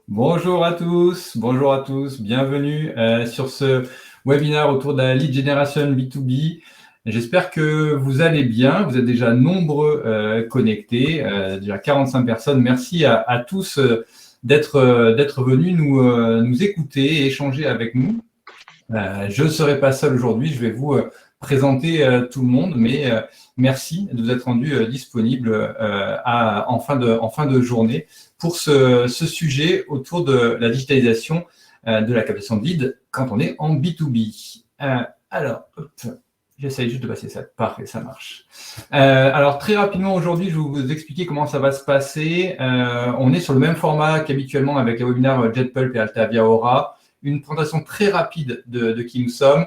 Bonjour à tous, bienvenue sur ce webinaire autour de la lead generation B2B. J'espère que vous allez bien, vous êtes déjà nombreux connectés, déjà 45 personnes. Merci à tous d'être venus nous écouter et échanger avec nous. Je ne serai pas seul aujourd'hui, je vais vous présenter tout le monde, mais merci de vous être rendu disponible en fin de journée pour ce sujet autour de la digitalisation de la captation de lead quand on est en B2B. Alors, hop, j'essaye juste de passer ça. Parfait, ça marche. Alors, très rapidement, aujourd'hui, je vais vous expliquer comment ça va se passer. On est sur le même format qu'habituellement avec les webinaires JetPulp et Altavia Aura. Une présentation très rapide de qui nous sommes.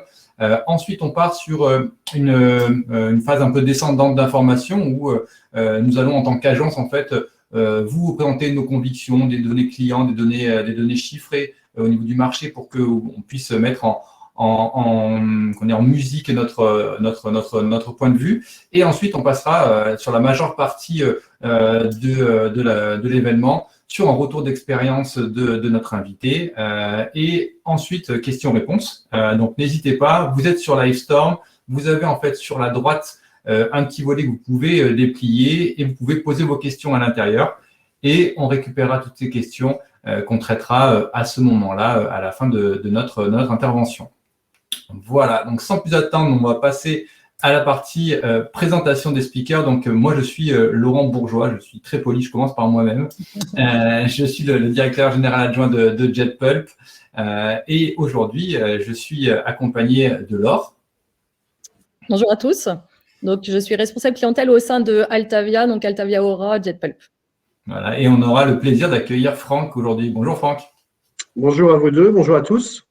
Ensuite, on part sur une phase un peu descendante d'information où nous allons, en tant qu'agence, en fait, vous présenter nos convictions, des données clients, des données chiffrées au niveau du marché pour qu'on puisse mettre en musique notre point de vue. Et ensuite, on passera sur la majeure partie de l'événement sur un retour d'expérience de notre invité. Et ensuite, questions-réponses. Donc, n'hésitez pas, vous êtes sur Livestorm, vous avez en fait sur la droite un petit volet que vous pouvez déplier et vous pouvez poser vos questions à l'intérieur. Et on récupérera toutes ces questions qu'on traitera à ce moment-là, à la fin de notre intervention. Voilà, donc sans plus attendre, on va passer à la partie présentation des speakers. Donc, moi, je suis Laurent Bourgeois, je suis très poli, je commence par moi-même. Je suis le directeur général adjoint de JetPulp. Et aujourd'hui, je suis accompagné de Laure. Bonjour à tous. Donc, je suis responsable clientèle au sein de Altavia, donc Altavia Aura, JetPulp. Voilà, et on aura le plaisir d'accueillir Franck aujourd'hui. Bonjour Franck. Bonjour à vous deux, bonjour à tous.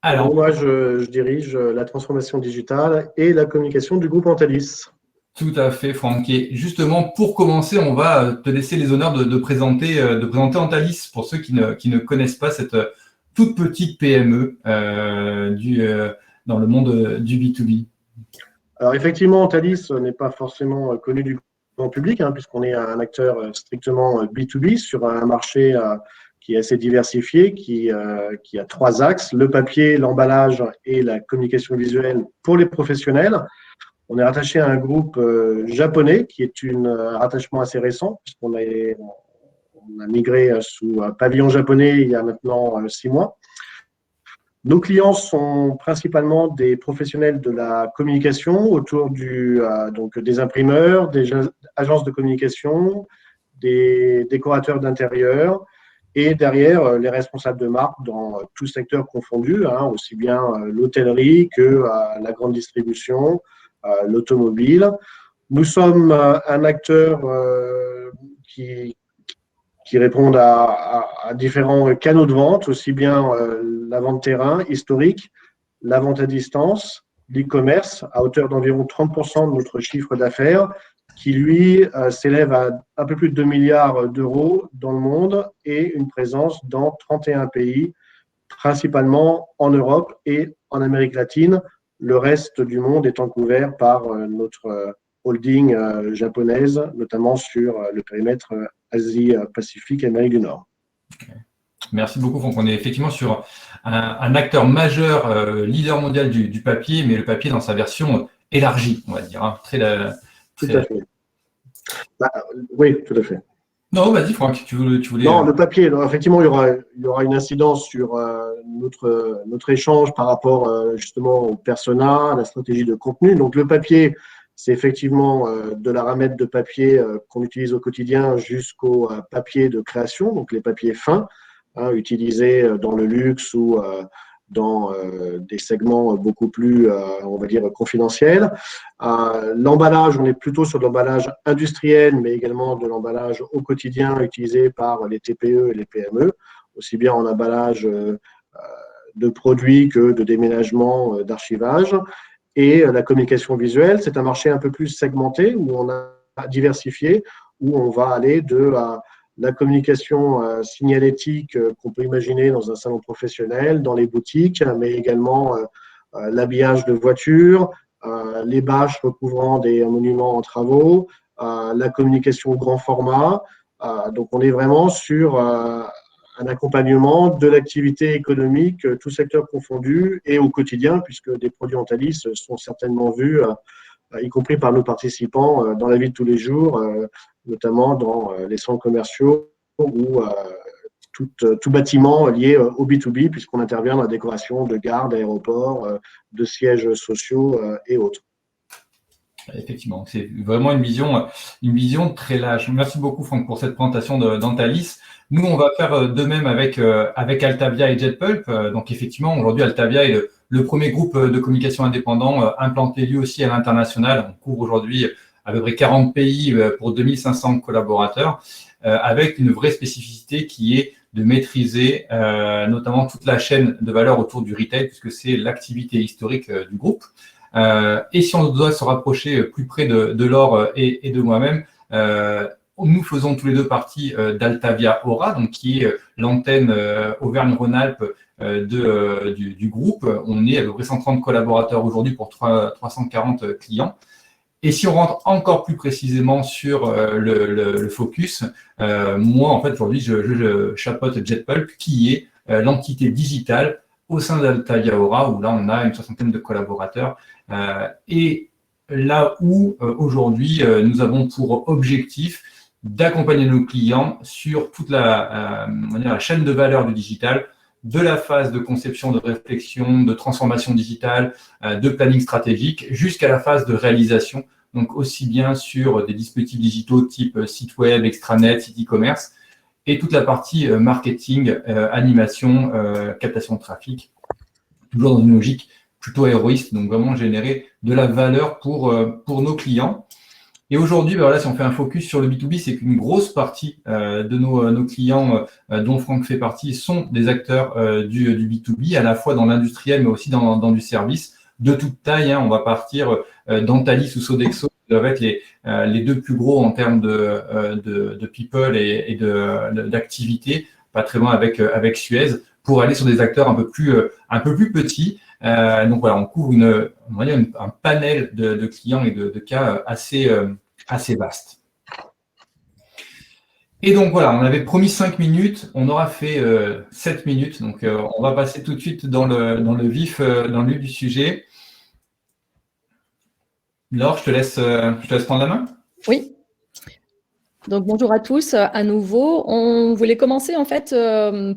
Alors, moi, je dirige la transformation digitale et la communication du groupe Antalis. Tout à fait, Franck. Et justement, pour commencer, on va te laisser les honneurs de présenter Antalis pour ceux qui ne connaissent pas cette toute petite PME dans le monde du B2B. Alors, effectivement, Antalis n'est pas forcément connu du grand public, puisqu'on est un acteur strictement B2B sur un marché qui est assez diversifié, qui a trois axes, le papier, l'emballage et la communication visuelle pour les professionnels. On est rattaché à un groupe japonais qui est un rattachement assez récent, puisqu'on a migré sous pavillon japonais il y a maintenant 6 mois. Nos clients sont principalement des professionnels de la communication autour donc des imprimeurs, des agences de communication, des décorateurs d'intérieur et derrière les responsables de marque dans tout secteur confondu, aussi bien l'hôtellerie que la grande distribution, l'automobile. Nous sommes un acteur qui répondent à différents canaux de vente, aussi bien la vente terrain historique, la vente à distance, l'e-commerce à hauteur d'environ 30% de notre chiffre d'affaires, qui lui s'élève à un peu plus de 2 milliards d'euros dans le monde et une présence dans 31 pays, principalement en Europe et en Amérique latine, le reste du monde étant couvert par notre holding japonaise, notamment sur le périmètre Asie-Pacifique et Amérique du Nord. Okay. Merci beaucoup, Franck. On est effectivement sur un acteur majeur, leader mondial du papier, mais le papier dans sa version élargie, on va dire. Tout à fait. Oui, tout à fait. Non, vas-y, Franck, tu voulais… Non, le papier, alors, effectivement, il y aura une incidence sur notre échange par rapport justement au persona, à la stratégie de contenu. Donc, le papier, c'est effectivement de la ramette de papier qu'on utilise au quotidien jusqu'au papier de création, donc les papiers fins, utilisés dans le luxe ou dans des segments beaucoup plus, on va dire, confidentiels. L'emballage, on est plutôt sur de l'emballage industriel, mais également de l'emballage au quotidien utilisé par les TPE et les PME, aussi bien en emballage de produits que de déménagement, d'archivage. Et la communication visuelle, c'est un marché un peu plus segmenté, où on a diversifié, où on va aller de la communication signalétique qu'on peut imaginer dans un salon professionnel, dans les boutiques, mais également l'habillage de voitures, les bâches recouvrant des monuments en travaux, la communication au grand format, Donc, on est vraiment sur un accompagnement de l'activité économique, tout secteur confondu, et au quotidien, puisque des produits Antalis sont certainement vus, y compris par nos participants, dans la vie de tous les jours, notamment dans les centres commerciaux ou tout bâtiment lié au B2B, puisqu'on intervient dans la décoration de gares, d'aéroports, de sièges sociaux et autres. Effectivement, c'est vraiment une vision très large. Merci beaucoup, Franck, pour cette présentation d'Antalis. Nous, on va faire de même avec Altavia et JetPulp. Donc, effectivement, aujourd'hui, Altavia est le premier groupe de communication indépendant implanté lui aussi à l'international. On couvre aujourd'hui à peu près 40 pays pour 2500 collaborateurs, avec une vraie spécificité qui est de maîtriser notamment toute la chaîne de valeur autour du retail, puisque c'est l'activité historique du groupe. Et si on doit se rapprocher plus près de Laure et de moi-même, nous faisons tous les deux partie d'Altavia Aura, donc qui est l'antenne Auvergne-Rhône-Alpes du groupe. On est à peu près 130 collaborateurs aujourd'hui pour 340 clients. Et si on rentre encore plus précisément sur le focus, moi, en fait, aujourd'hui, je chapeaute JetPulp, qui est l'entité digitale au sein d'Altavia Aura, où là, on a une 60aine de collaborateurs. Et là où, aujourd'hui, nous avons pour objectif d'accompagner nos clients sur toute la chaîne de valeur du digital, de la phase de conception, de réflexion, de transformation digitale, de planning stratégique, jusqu'à la phase de réalisation, donc aussi bien sur des dispositifs digitaux type site web, extranet, site e-commerce, et toute la partie marketing, animation, captation de trafic, toujours dans une logique plutôt héroïste, donc vraiment générer de la valeur pour nos clients. Et aujourd'hui, voilà, si on fait un focus sur le B2B, c'est qu'une grosse partie de nos clients, dont Franck fait partie, sont des acteurs du B2B, à la fois dans l'industriel, mais aussi dans du service, de toute taille. On va partir d'Antalis ou Sodexo, qui doivent être les deux plus gros en termes de people et d'activité, pas très loin avec Suez, pour aller sur des acteurs un peu plus petits. Donc voilà, on couvre un panel de clients et de cas assez vaste. Et donc voilà, on avait promis 5 minutes, on aura fait 7 minutes, donc on va passer tout de suite dans le vif du sujet. Laure, je te laisse prendre la main. Oui. Donc, bonjour à tous à nouveau. On voulait commencer en fait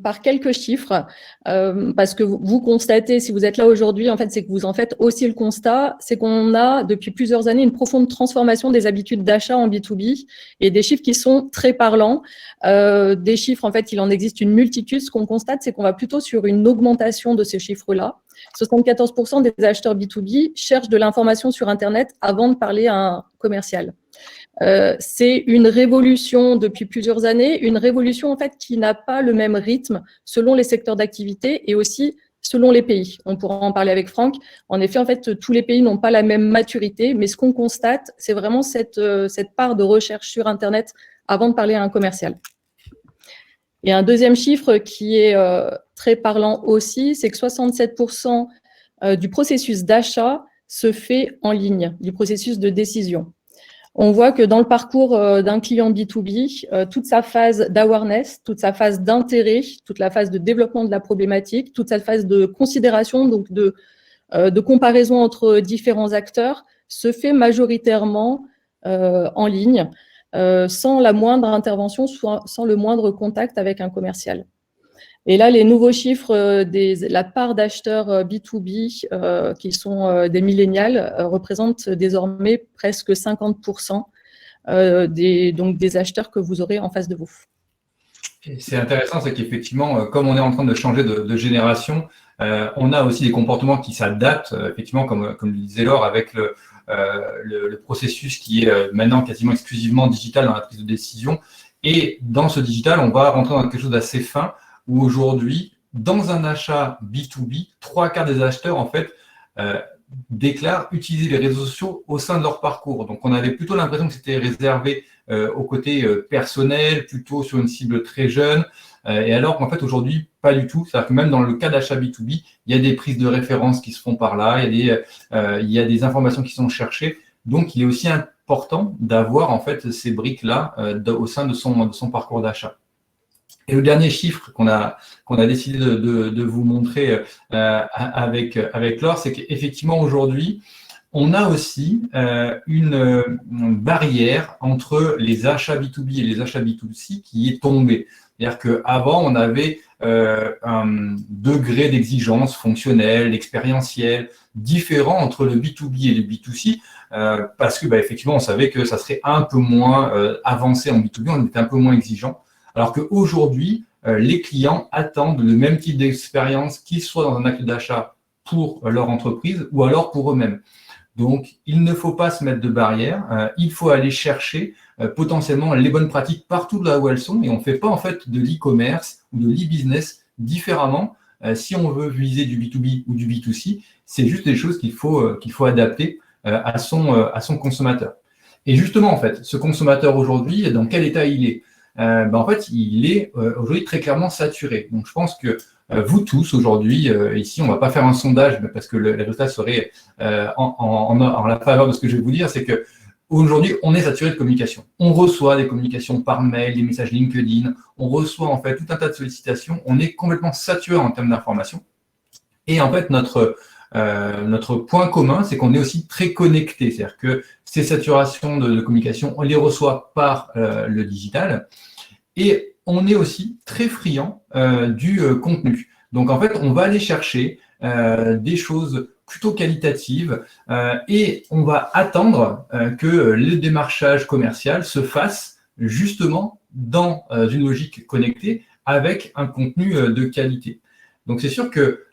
par quelques chiffres parce que vous constatez, si vous êtes là aujourd'hui, en fait, c'est que vous en faites aussi le constat, c'est qu'on a depuis plusieurs années une profonde transformation des habitudes d'achat en B2B et des chiffres qui sont très parlants. Des chiffres, en fait, il en existe une multitude. Ce qu'on constate, c'est qu'on va plutôt sur une augmentation de ces chiffres-là. 74% des acheteurs B2B cherchent de l'information sur Internet avant de parler à un commercial. C'est une révolution depuis plusieurs années, une révolution en fait qui n'a pas le même rythme selon les secteurs d'activité et aussi selon les pays. On pourra en parler avec Franck. En effet, en fait, tous les pays n'ont pas la même maturité, mais ce qu'on constate, c'est vraiment cette part de recherche sur Internet avant de parler à un commercial. Et un deuxième chiffre qui est très parlant aussi, c'est que 67% du processus d'achat se fait en ligne, du processus de décision. On voit que dans le parcours d'un client B2B, toute sa phase d'awareness, toute sa phase d'intérêt, toute la phase de développement de la problématique, toute sa phase de considération, donc de comparaison entre différents acteurs, se fait majoritairement en ligne, sans la moindre intervention, sans le moindre contact avec un commercial. Et là, les nouveaux chiffres la part d'acheteurs B2B qui sont des millénials représentent désormais presque 50% des acheteurs que vous aurez en face de vous. C'est intéressant, c'est qu'effectivement, comme on est en train de changer de génération, on a aussi des comportements qui s'adaptent, effectivement, comme le disait Laure, avec le processus qui est maintenant quasiment exclusivement digital dans la prise de décision. Et dans ce digital, on va rentrer dans quelque chose d'assez fin, où aujourd'hui, dans un achat B2B, 3/4 des acheteurs, en fait, déclarent utiliser les réseaux sociaux au sein de leur parcours. Donc, on avait plutôt l'impression que c'était réservé au côté personnel, plutôt sur une cible très jeune. Et alors qu'en fait, aujourd'hui, pas du tout. C'est-à-dire que même dans le cas d'achat B2B, il y a des prises de référence qui se font par là, il y a des informations qui sont cherchées. Donc, il est aussi important d'avoir en fait ces briques-là au sein de son parcours d'achat. Et le dernier chiffre qu'on a décidé de vous montrer avec Laure, c'est qu'effectivement aujourd'hui, on a aussi une barrière entre les achats B2B et les achats B2C qui est tombée. C'est-à-dire qu'avant, on avait un degré d'exigence fonctionnelle, expérientielle, différent entre le B2B et le B2C, parce que effectivement, on savait que ça serait un peu moins avancé en B2B, on était un peu moins exigeant. Alors qu'aujourd'hui, les clients attendent le même type d'expérience, qu'ils soient dans un acte d'achat pour leur entreprise ou alors pour eux-mêmes. Donc, il ne faut pas se mettre de barrière, il faut aller chercher potentiellement les bonnes pratiques partout là où elles sont, et on ne fait pas en fait de l'e-commerce ou de l'e-business différemment. Si on veut viser du B2B ou du B2C, c'est juste des choses qu'il faut adapter à son consommateur. Et justement, en fait, ce consommateur aujourd'hui, dans quel état il est? En fait, il est aujourd'hui très clairement saturé. Donc, je pense que vous tous aujourd'hui, ici, on ne va pas faire un sondage parce que le résultat serait en la faveur de ce que je vais vous dire, c'est que aujourd'hui, on est saturé de communication. On reçoit des communications par mail, des messages LinkedIn, on reçoit en fait tout un tas de sollicitations. On est complètement saturé en termes d'information. Et en fait, notre point commun, c'est qu'on est aussi très connecté. C'est-à-dire que ces saturations de communication, on les reçoit par le digital. Et on est aussi très friand du contenu. Donc, en fait, on va aller chercher des choses plutôt qualitatives et on va attendre que le démarchage commercial se fasse justement dans une logique connectée avec un contenu de qualité. Donc, c'est sûr que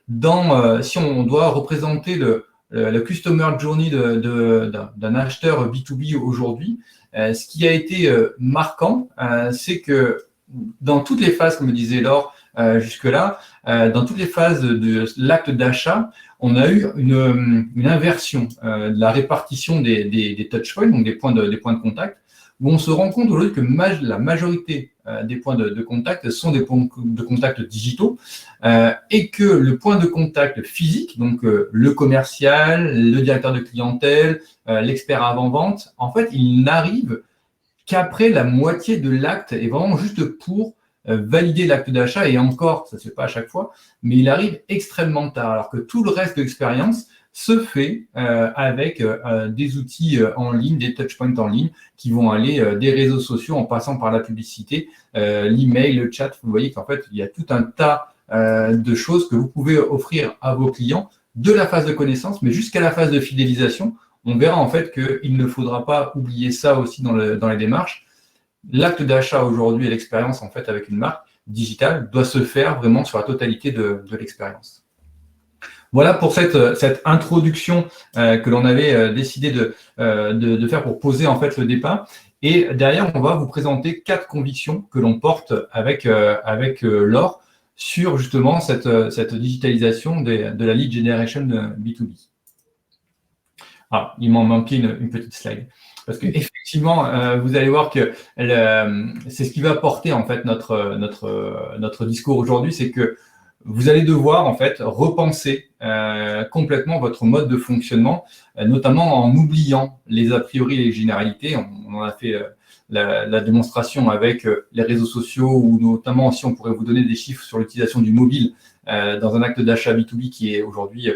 si on doit représenter le customer journey d'un acheteur B2B aujourd'hui, ce qui a été marquant, c'est que dans toutes les phases, comme le disait Laure jusque-là, dans toutes les phases de l'acte d'achat, on a eu une inversion de la répartition des touchpoints, donc des points de contact, où on se rend compte aujourd'hui que la majorité des points de contact sont des points de contact digitaux et que le point de contact physique, donc le commercial, le directeur de clientèle, l'expert avant-vente, en fait, il n'arrive qu'après la moitié de l'acte et vraiment juste pour valider l'acte d'achat, et encore, ça ne se fait pas à chaque fois, mais il arrive extrêmement tard, alors que tout le reste de l'expérience se fait avec des outils en ligne, des touchpoints en ligne qui vont aller des réseaux sociaux en passant par la publicité, l'email, le chat. Vous voyez qu'en fait, il y a tout un tas de choses que vous pouvez offrir à vos clients de la phase de connaissance, mais jusqu'à la phase de fidélisation. On verra en fait qu'il ne faudra pas oublier ça aussi dans les démarches. L'acte d'achat aujourd'hui et l'expérience en fait avec une marque digitale doit se faire vraiment sur la totalité de l'expérience. Voilà pour cette introduction que l'on avait décidé de faire pour poser en fait le départ. Et derrière, on va vous présenter 4 convictions que l'on porte avec Laure sur justement cette digitalisation de la lead generation B2B. Ah, il m'en manquait une petite slide. Parce qu'effectivement, vous allez voir que c'est ce qui va porter en fait notre discours aujourd'hui, c'est que vous allez devoir en fait repenser complètement votre mode de fonctionnement, notamment en oubliant les a priori et les généralités. On en a fait la démonstration avec les réseaux sociaux, ou notamment si on pourrait vous donner des chiffres sur l'utilisation du mobile dans un acte d'achat B2B qui est aujourd'hui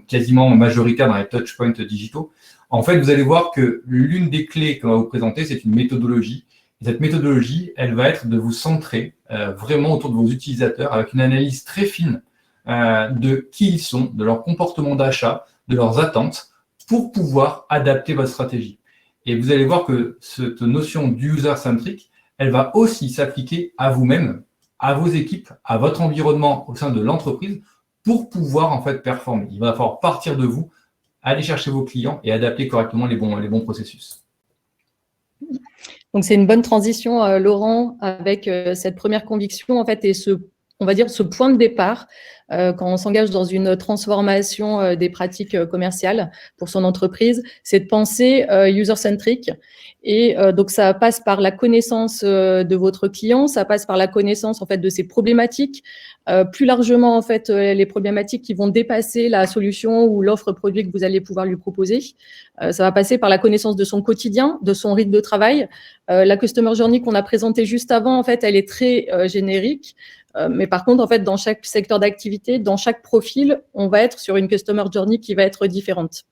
quasiment majoritaire dans les touchpoints digitaux. En fait, vous allez voir que l'une des clés qu'on va vous présenter, c'est une méthodologie. Et cette méthodologie, elle va être de vous centrer vraiment autour de vos utilisateurs avec une analyse très fine de qui ils sont, de leur comportement d'achat, de leurs attentes, pour pouvoir adapter votre stratégie. Et vous allez voir que cette notion d'user-centric, elle va aussi s'appliquer à vous-même, à vos équipes, à votre environnement au sein de l'entreprise pour pouvoir en fait performer. Il va falloir partir de vous, aller chercher vos clients et adapter correctement les bons processus. Donc, c'est une bonne transition, Laurent, avec cette première conviction en fait, et ce on va dire, ce point de départ quand on s'engage dans une transformation des pratiques commerciales pour son entreprise, c'est de penser user-centric. Et donc, ça passe par la connaissance de votre client, ça passe par la connaissance en fait de ses problématiques, plus largement en fait les problématiques qui vont dépasser la solution ou l'offre produit que vous allez pouvoir lui proposer. Ça va passer par la connaissance de son quotidien, de son rythme de travail. La Customer Journey qu'on a présentée juste avant, en fait, elle est très générique. Mais par contre, en fait, dans chaque secteur d'activité, dans chaque profil, on va être sur une Customer Journey qui va être différente.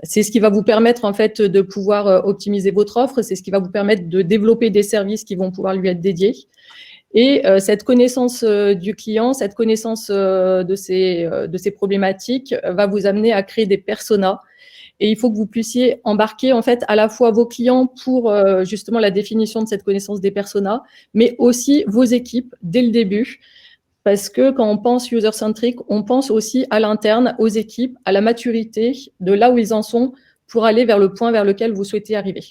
C'est ce qui va vous permettre, en fait, de pouvoir optimiser votre offre. C'est ce qui va vous permettre de développer des services qui vont pouvoir lui être dédiés. Et cette connaissance du client, cette connaissance de ses problématiques va vous amener à créer des personas. Et il faut que vous puissiez embarquer en fait à la fois vos clients pour justement la définition de cette connaissance des personas, mais aussi vos équipes dès le début. Parce que quand on pense user-centric, on pense aussi à l'interne, aux équipes, à la maturité de là où ils en sont pour aller vers le point vers lequel vous souhaitez arriver.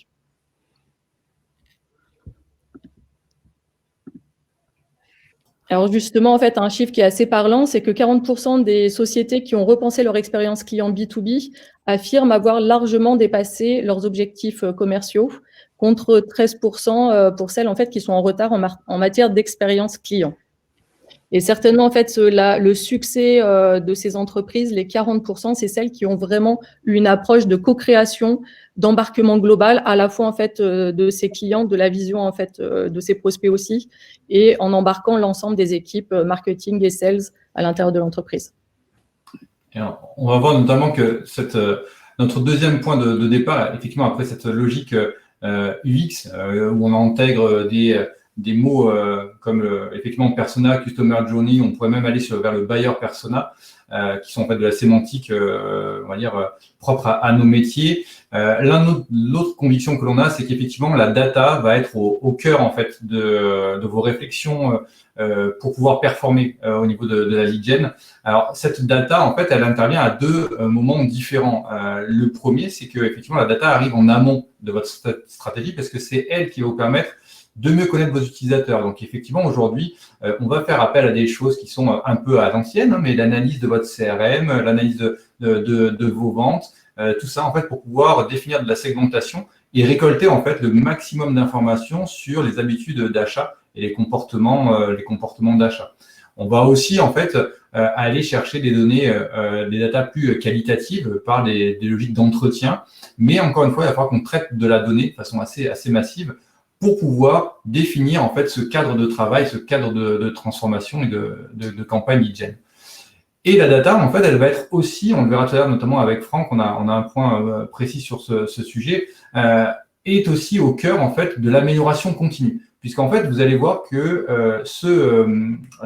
Alors justement, en fait, un chiffre qui est assez parlant, c'est que 40% des sociétés qui ont repensé leur expérience client B2B affirment avoir largement dépassé leurs objectifs commerciaux, contre 13% pour celles en fait, qui sont en retard en matière d'expérience client. Et certainement, en fait, le succès de ces entreprises, les 40%, c'est celles qui ont vraiment eu une approche de co-création, d'embarquement global, à la fois en fait de ses clients, de la vision en fait de ses prospects aussi, et en embarquant l'ensemble des équipes marketing et sales à l'intérieur de l'entreprise. On va voir notamment que notre deuxième point de départ, effectivement, après cette logique UX, où on intègre des mots comme effectivement persona, customer journey, on pourrait même aller vers le buyer persona, qui sont en fait de la sémantique, on va dire, propre à nos métiers. L'autre conviction que l'on a, c'est qu'effectivement la data va être au cœur en fait de vos réflexions pour pouvoir performer au niveau de la lead gen. Alors cette data, en fait, elle intervient à deux moments différents. Le premier, c'est que effectivement la data arrive en amont de votre stratégie parce que c'est elle qui va vous permettre de mieux connaître vos utilisateurs. Donc, effectivement, aujourd'hui, on va faire appel à des choses qui sont un peu à l'ancienne, hein, mais l'analyse de votre CRM, l'analyse de vos ventes, tout ça, en fait, pour pouvoir définir de la segmentation et récolter, en fait, le maximum d'informations sur les habitudes d'achat et les comportements d'achat. On va aussi, en fait, aller chercher des données, des datas plus qualitatives par des logiques d'entretien. Mais encore une fois, il va falloir qu'on traite de la donnée de façon assez massive pour pouvoir définir en fait ce cadre de travail, ce cadre de transformation et de campagne lead gen. Et la data, en fait, elle va être aussi, on le verra tout à l'heure, notamment avec Franck, on a un point précis sur ce sujet, est aussi au cœur en fait de l'amélioration continue. Puisqu'en fait, vous allez voir que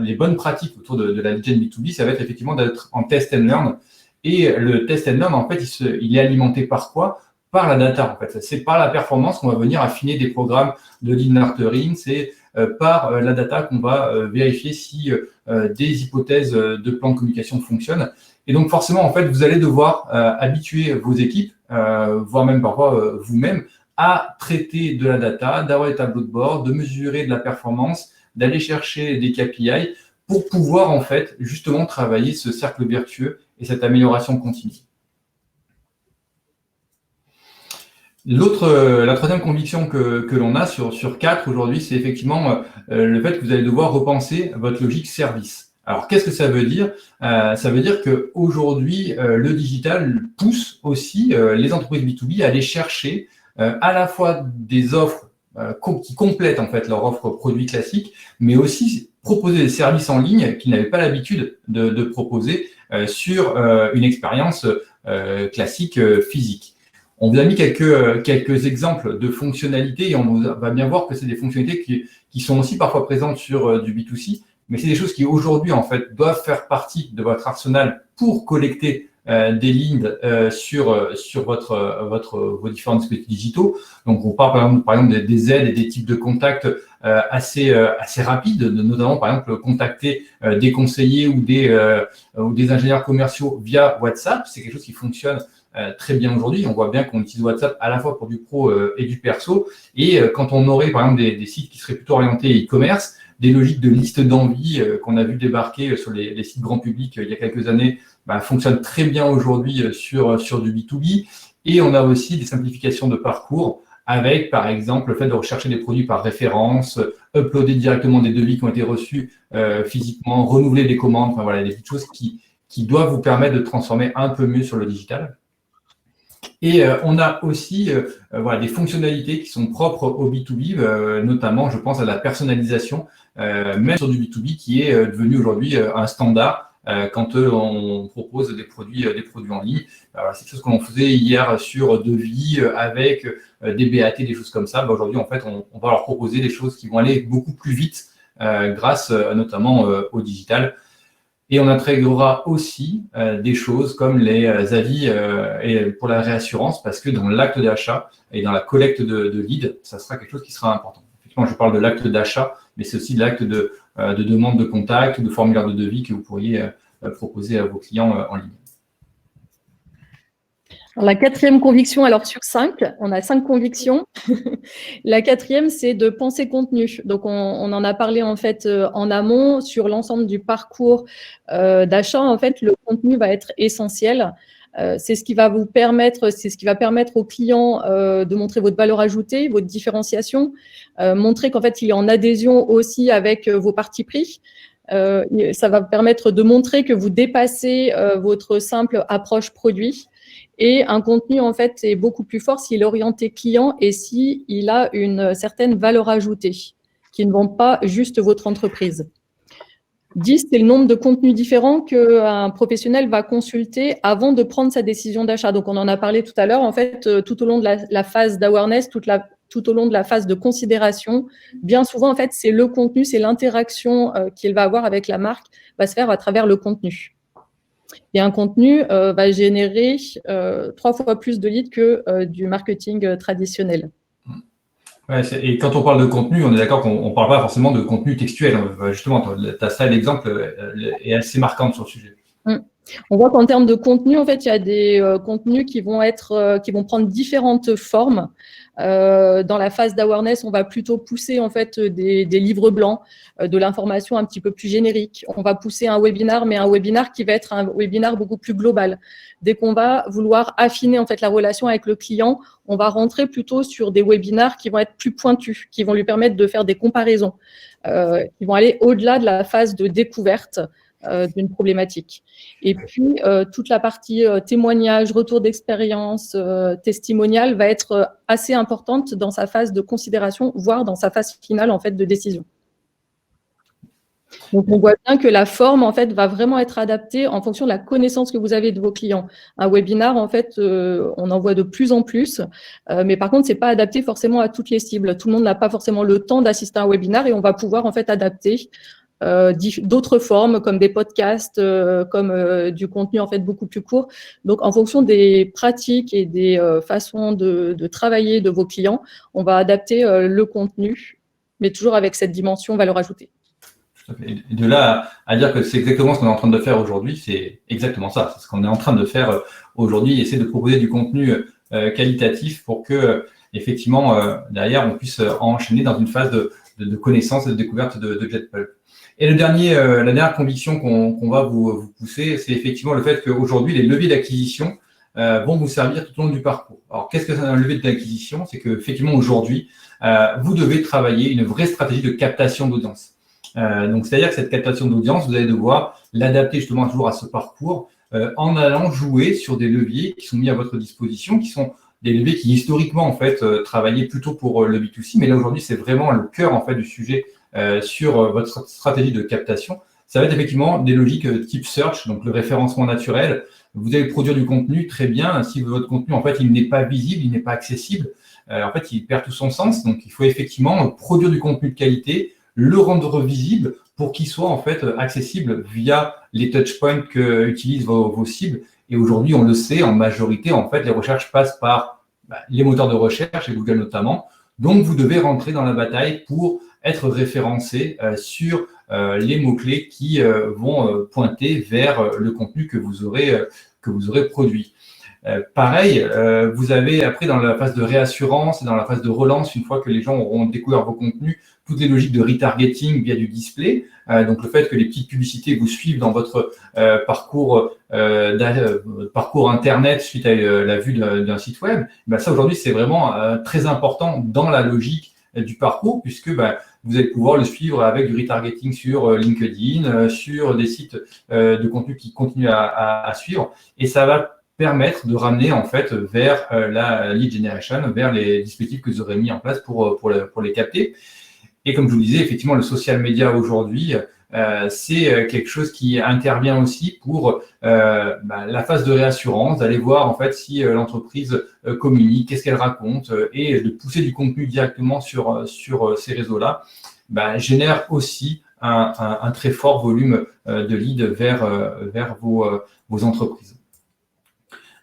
les bonnes pratiques autour de la lead gen B2B, ça va être effectivement d'être en test and learn. Et le test and learn, en fait, il est alimenté par quoi ? Par la data, en fait. C'est par la performance qu'on va venir affiner des programmes de lead nurturing, c'est par la data qu'on va vérifier si des hypothèses de plan de communication fonctionnent. Et donc, forcément, en fait, vous allez devoir habituer vos équipes, voire même parfois vous-même, à traiter de la data, d'avoir des tableaux de bord, de mesurer de la performance, d'aller chercher des KPI pour pouvoir, en fait, justement travailler ce cercle vertueux et cette amélioration continue. La troisième conviction que l'on a sur 4 aujourd'hui, c'est effectivement le fait que vous allez devoir repenser votre logique service. Alors, qu'est-ce que ça veut dire ? Ça veut dire qu'aujourd'hui, le digital pousse aussi les entreprises B2B à aller chercher à la fois des offres qui complètent en fait leur offre produit classique, mais aussi proposer des services en ligne qu'ils n'avaient pas l'habitude de proposer sur une expérience classique physique. On vous a mis quelques exemples de fonctionnalités et on va bien voir que c'est des fonctionnalités qui sont aussi parfois présentes sur du B2C, mais c'est des choses qui aujourd'hui en fait doivent faire partie de votre arsenal pour collecter des leads sur vos différents dispositifs digitaux. Donc on parle par exemple des aides et des types de contacts assez rapides, notamment par exemple contacter des conseillers ou des ingénieurs commerciaux via WhatsApp. C'est quelque chose qui fonctionne très bien aujourd'hui. On voit bien qu'on utilise WhatsApp à la fois pour du pro et du perso. Et quand on aurait par exemple des sites qui seraient plutôt orientés e-commerce, des logiques de liste d'envie qu'on a vu débarquer sur les sites grand public il y a quelques années fonctionnent très bien aujourd'hui sur du B2B. Et on a aussi des simplifications de parcours avec, par exemple, le fait de rechercher des produits par référence, uploader directement des devis qui ont été reçus physiquement, renouveler des commandes, enfin voilà, des petites choses qui doivent vous permettre de transformer un peu mieux sur le digital. Et on a aussi voilà, des fonctionnalités qui sont propres au B2B, notamment, je pense à la personnalisation, même sur du B2B, qui est devenu aujourd'hui un standard quand on propose des produits en ligne. C'est quelque chose qu'on faisait hier sur devis avec des BAT, des choses comme ça. Aujourd'hui, en fait, on va leur proposer des choses qui vont aller beaucoup plus vite grâce notamment au digital. Et on intégrera aussi des choses comme les avis et pour la réassurance, parce que dans l'acte d'achat et dans la collecte de leads, ça sera quelque chose qui sera important. Effectivement, je parle de l'acte d'achat, mais c'est aussi l'acte de demande de contact ou de formulaire de devis que vous pourriez proposer à vos clients en ligne. Alors, la quatrième conviction, alors sur 5, on a 5 convictions. La quatrième, c'est de penser contenu. Donc, on en a parlé en fait en amont sur l'ensemble du parcours d'achat. En fait, le contenu va être essentiel. C'est ce qui va vous permettre, c'est ce qui va permettre aux clients de montrer votre valeur ajoutée, votre différenciation, montrer qu'en fait, il est en adhésion aussi avec vos partis pris. Ça va permettre de montrer que vous dépassez votre simple approche produit. Et un contenu, en fait, est beaucoup plus fort s'il est orienté client et s'il a une certaine valeur ajoutée, qui ne vend pas juste votre entreprise. 10, c'est le nombre de contenus différents qu'un professionnel va consulter avant de prendre sa décision d'achat. Donc, on en a parlé tout à l'heure. En fait, tout au long de la phase d'awareness, tout au long de la phase de considération, bien souvent, en fait, c'est le contenu, c'est l'interaction qu'il va avoir avec la marque, va se faire à travers le contenu. Et un contenu va générer 3 fois plus de leads que du marketing traditionnel. Ouais, et quand on parle de contenu, on est d'accord qu'on ne parle pas forcément de contenu textuel. Justement, ta slide l'exemple est assez marquante sur le sujet. On voit qu'en termes de contenu, en fait, il y a des contenus qui vont prendre différentes formes. Dans la phase d'awareness, on va plutôt pousser en fait des livres blancs, de l'information un petit peu plus générique. On va pousser un webinar, mais un webinar qui va être un webinar beaucoup plus global. Dès qu'on va vouloir affiner en fait la relation avec le client, on va rentrer plutôt sur des webinars qui vont être plus pointus, qui vont lui permettre de faire des comparaisons, qui vont aller au-delà de la phase de découverte d'une problématique. Et puis, toute la partie témoignage, retour d'expérience, testimonial va être assez importante dans sa phase de considération, voire dans sa phase finale en fait de décision. Donc, on voit bien que la forme, en fait, va vraiment être adaptée en fonction de la connaissance que vous avez de vos clients. Un webinar, en fait, on en voit de plus en plus, mais par contre, c'est pas adapté forcément à toutes les cibles. Tout le monde n'a pas forcément le temps d'assister à un webinar et on va pouvoir, en fait, adapter d'autres formes comme des podcasts, comme du contenu en fait beaucoup plus court. Donc, en fonction des pratiques et des façons de travailler de vos clients, on va adapter le contenu, mais toujours avec cette dimension valeur ajoutée. Et de là à dire que c'est exactement ce qu'on est en train de faire aujourd'hui, c'est exactement ça. C'est ce qu'on est en train de faire aujourd'hui, essayer de proposer du contenu qualitatif pour que, effectivement, derrière, on puisse enchaîner dans une phase de connaissance et de découverte de JetPulp. Et la dernière conviction qu'on va vous pousser, c'est effectivement le fait qu'aujourd'hui, les leviers d'acquisition vont vous servir tout au long du parcours. Alors, qu'est-ce que c'est un levier d'acquisition? C'est qu'effectivement, aujourd'hui, vous devez travailler une vraie stratégie de captation d'audience. Donc, c'est-à-dire que cette captation d'audience, vous allez devoir l'adapter justement toujours à ce parcours en allant jouer sur des leviers qui sont mis à votre disposition, qui sont des leviers qui historiquement, en fait, travaillaient plutôt pour le B2C. Mais là, aujourd'hui, c'est vraiment le cœur, en fait, du sujet sur votre stratégie de captation. Ça va être effectivement des logiques type search, donc le référencement naturel. Vous allez produire du contenu très bien. Si votre contenu, en fait, il n'est pas visible, il n'est pas accessible, en fait, il perd tout son sens. Donc, il faut effectivement produire du contenu de qualité, le rendre visible pour qu'il soit, en fait, accessible via les touchpoints qu'utilisent vos cibles. Et aujourd'hui, on le sait, en majorité, en fait, les recherches passent par les moteurs de recherche et Google notamment. Donc, vous devez rentrer dans la bataille pour être référencé sur les mots-clés qui vont pointer vers le contenu que vous aurez produit. Pareil, vous avez après dans la phase de réassurance et dans la phase de relance, une fois que les gens auront découvert vos contenus, toutes les logiques de retargeting via du display. Donc le fait que les petites publicités vous suivent dans votre parcours internet suite à la vue d'un site web, ben ça aujourd'hui c'est vraiment très important dans la logique du parcours, puisque vous allez pouvoir le suivre avec du retargeting sur LinkedIn, sur des sites de contenu qui continuent à suivre, et ça va permettre de ramener en fait vers la lead generation, vers les dispositifs que vous aurez mis en place pour les capter. Et comme je vous le disais, effectivement, le social media aujourd'hui, c'est quelque chose qui intervient aussi pour la phase de réassurance, d'aller voir en fait si l'entreprise communique, qu'est-ce qu'elle raconte, et de pousser du contenu directement sur ces réseaux-là, génère aussi un très fort volume de leads vers vos entreprises.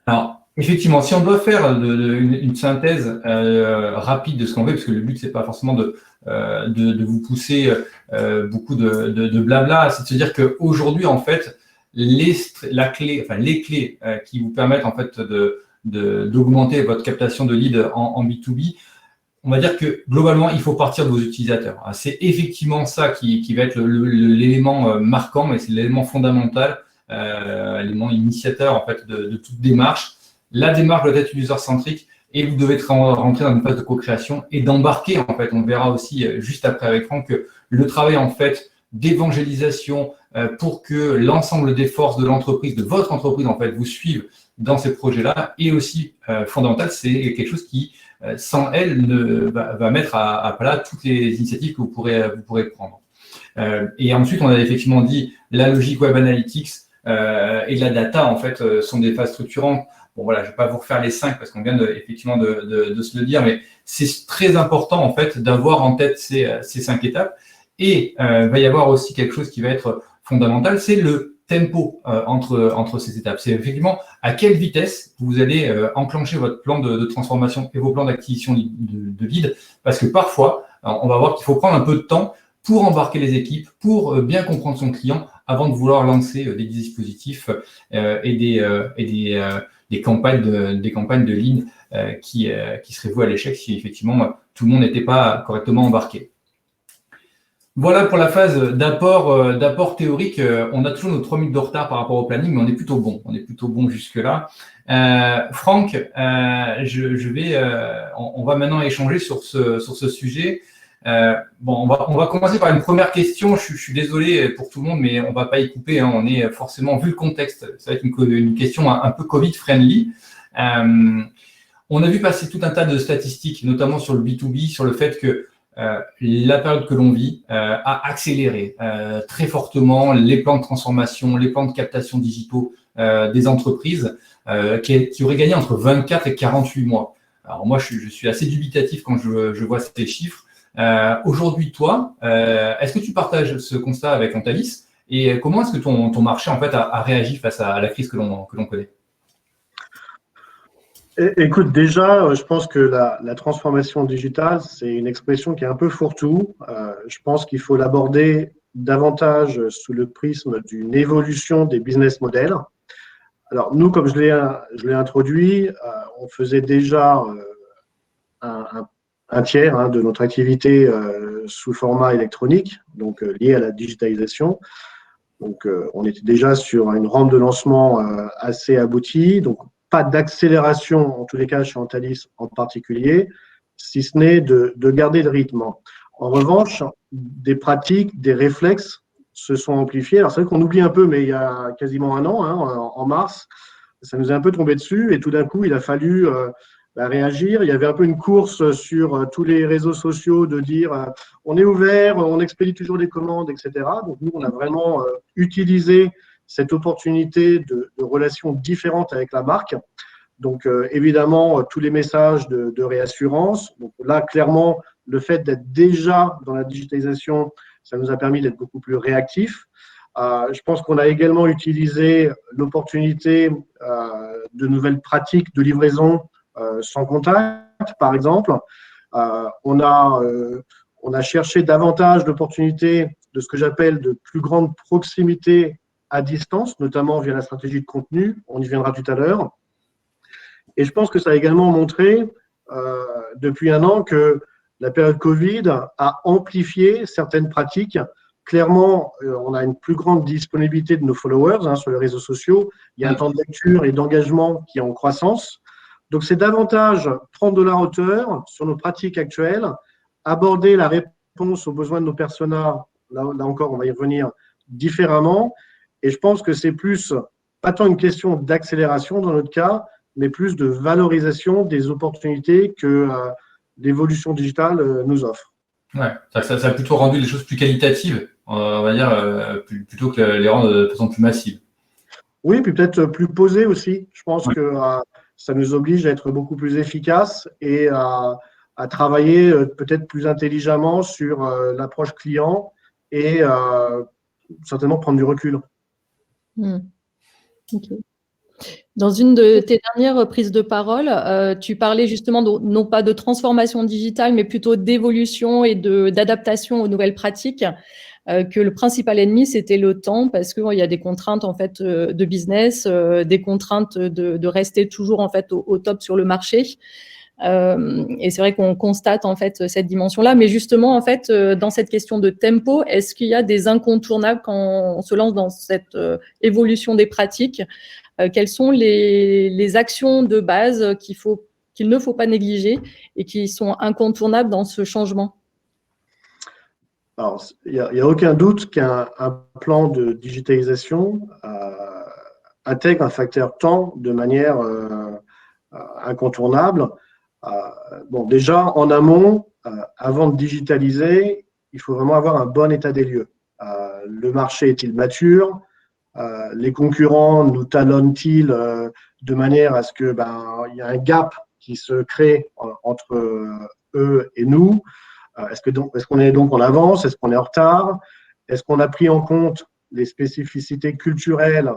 Alors, effectivement, si on doit faire une synthèse rapide de ce qu'on fait, parce que le but, c'est pas forcément de vous pousser beaucoup de blabla, c'est de se dire qu'aujourd'hui, en fait, les clés qui vous permettent en fait d'augmenter votre captation de leads en B2B, on va dire que globalement, il faut partir de vos utilisateurs. C'est effectivement ça qui va être l'élément marquant, mais c'est l'élément fondamental, l'élément initiateur en fait de toute démarche. La démarche doit être user-centrique et vous devez rentrer dans une phase de co-création et d'embarquer en fait. On verra aussi juste après avec Franck que le travail en fait d'évangélisation pour que l'ensemble des forces de l'entreprise, de votre entreprise en fait, vous suivent dans ces projets-là est aussi fondamental. C'est quelque chose qui, sans elle, va mettre à plat toutes les initiatives que vous pourrez prendre. Et ensuite, on a effectivement dit la logique Web Analytics et la data en fait sont des phases structurantes. Bon voilà, je ne vais pas vous refaire les 5 parce qu'on vient effectivement de se le dire, mais c'est très important en fait d'avoir en tête ces 5 étapes. Et va y avoir aussi quelque chose qui va être fondamental, c'est le tempo entre ces étapes. C'est effectivement à quelle vitesse vous allez enclencher votre plan de transformation et vos plans d'acquisition de leads, parce que parfois, on va voir qu'il faut prendre un peu de temps pour embarquer les équipes, pour bien comprendre son client avant de vouloir lancer des dispositifs et des campagnes de ligne qui seraient vouées à l'échec si effectivement tout le monde n'était pas correctement embarqué. Voilà pour la phase d'apport théorique. On a toujours nos 3 minutes de retard par rapport au planning, mais on est plutôt bon. On est plutôt bon jusque-là. Franck, on va maintenant échanger sur ce sujet. On va commencer par une première question. Je suis désolé pour tout le monde, mais on ne va pas y couper. On est forcément, vu le contexte, ça va être une question un peu Covid-friendly. On a vu passer tout un tas de statistiques, notamment sur le B2B, sur le fait que la période que l'on vit a accéléré très fortement les plans de transformation, les plans de captation digitaux des entreprises qui auraient gagné entre 24 et 48 mois. Alors moi, je suis assez dubitatif quand je vois ces chiffres. Aujourd'hui, toi, est-ce que tu partages ce constat avec Antalis et comment est-ce que ton marché en fait a réagi face à la crise que l'on connaît? Écoute, déjà, je pense que la transformation digitale, c'est une expression qui est un peu fourre-tout. Je pense qu'il faut l'aborder davantage sous le prisme d'une évolution des business models. Alors, nous, comme je l'ai introduit, on faisait déjà un tiers de notre activité sous format électronique, donc lié à la digitalisation. Donc, on était déjà sur une rampe de lancement assez aboutie. Donc, pas d'accélération, en tous les cas chez Antalis en particulier, si ce n'est de garder le rythme. En revanche, des pratiques, des réflexes se sont amplifiés. Alors, c'est vrai qu'on oublie un peu, mais il y a quasiment un an, en mars, ça nous est un peu tombé dessus et tout d'un coup, il a fallu réagir. Il y avait un peu une course sur tous les réseaux sociaux de dire on est ouvert, on expédie toujours les commandes, etc. Donc, nous, on a vraiment utilisé cette opportunité de relations différentes avec la marque. Donc, évidemment, tous les messages de réassurance. Donc là, clairement, le fait d'être déjà dans la digitalisation, ça nous a permis d'être beaucoup plus réactifs. Je pense qu'on a également utilisé l'opportunité de nouvelles pratiques de livraison sans contact, par exemple. On a cherché davantage d'opportunités de ce que j'appelle de plus grande proximité à distance, notamment via la stratégie de contenu. On y viendra tout à l'heure. Et je pense que ça a également montré depuis un an que la période Covid a amplifié certaines pratiques. Clairement, on a une plus grande disponibilité de nos followers sur les réseaux sociaux. Il y a un temps de lecture et d'engagement qui est en croissance. Donc, c'est davantage prendre de la hauteur sur nos pratiques actuelles, aborder la réponse aux besoins de nos personas, là encore, on va y revenir différemment. Et je pense que c'est plus, pas tant une question d'accélération dans notre cas, mais plus de valorisation des opportunités que l'évolution digitale nous offre. Ouais, ça a plutôt rendu les choses plus qualitatives, on va dire, plutôt que les rendre de façon plus massive. Oui, puis peut-être plus posées aussi. Je pense que ça nous oblige à être beaucoup plus efficaces et à travailler peut-être plus intelligemment sur l'approche client et certainement prendre du recul. Okay. Dans une de tes dernières prises de parole, tu parlais justement non pas de transformation digitale, mais plutôt d'évolution et d'adaptation aux nouvelles pratiques, que le principal ennemi, c'était le temps, parce qu'il y a des contraintes en fait, de business, des contraintes de rester toujours en fait, au top sur le marché. Et c'est vrai qu'on constate en fait cette dimension-là, mais justement en fait dans cette question de tempo, est-ce qu'il y a des incontournables quand on se lance dans cette évolution des pratiques? Quelles sont les actions de base qu'il ne faut pas négliger et qui sont incontournables dans ce changement? Alors, il n'y a aucun doute qu'un plan de digitalisation intègre un facteur temps de manière incontournable. Bon, déjà, en amont, avant de digitaliser, il faut vraiment avoir un bon état des lieux. Le marché est-il mature? Les concurrents nous talonnent-ils de manière à ce que il y a un gap qui se crée entre eux et nous? Est-ce qu'on est donc en avance? Est-ce qu'on est en retard? Est-ce qu'on a pris en compte les spécificités culturelles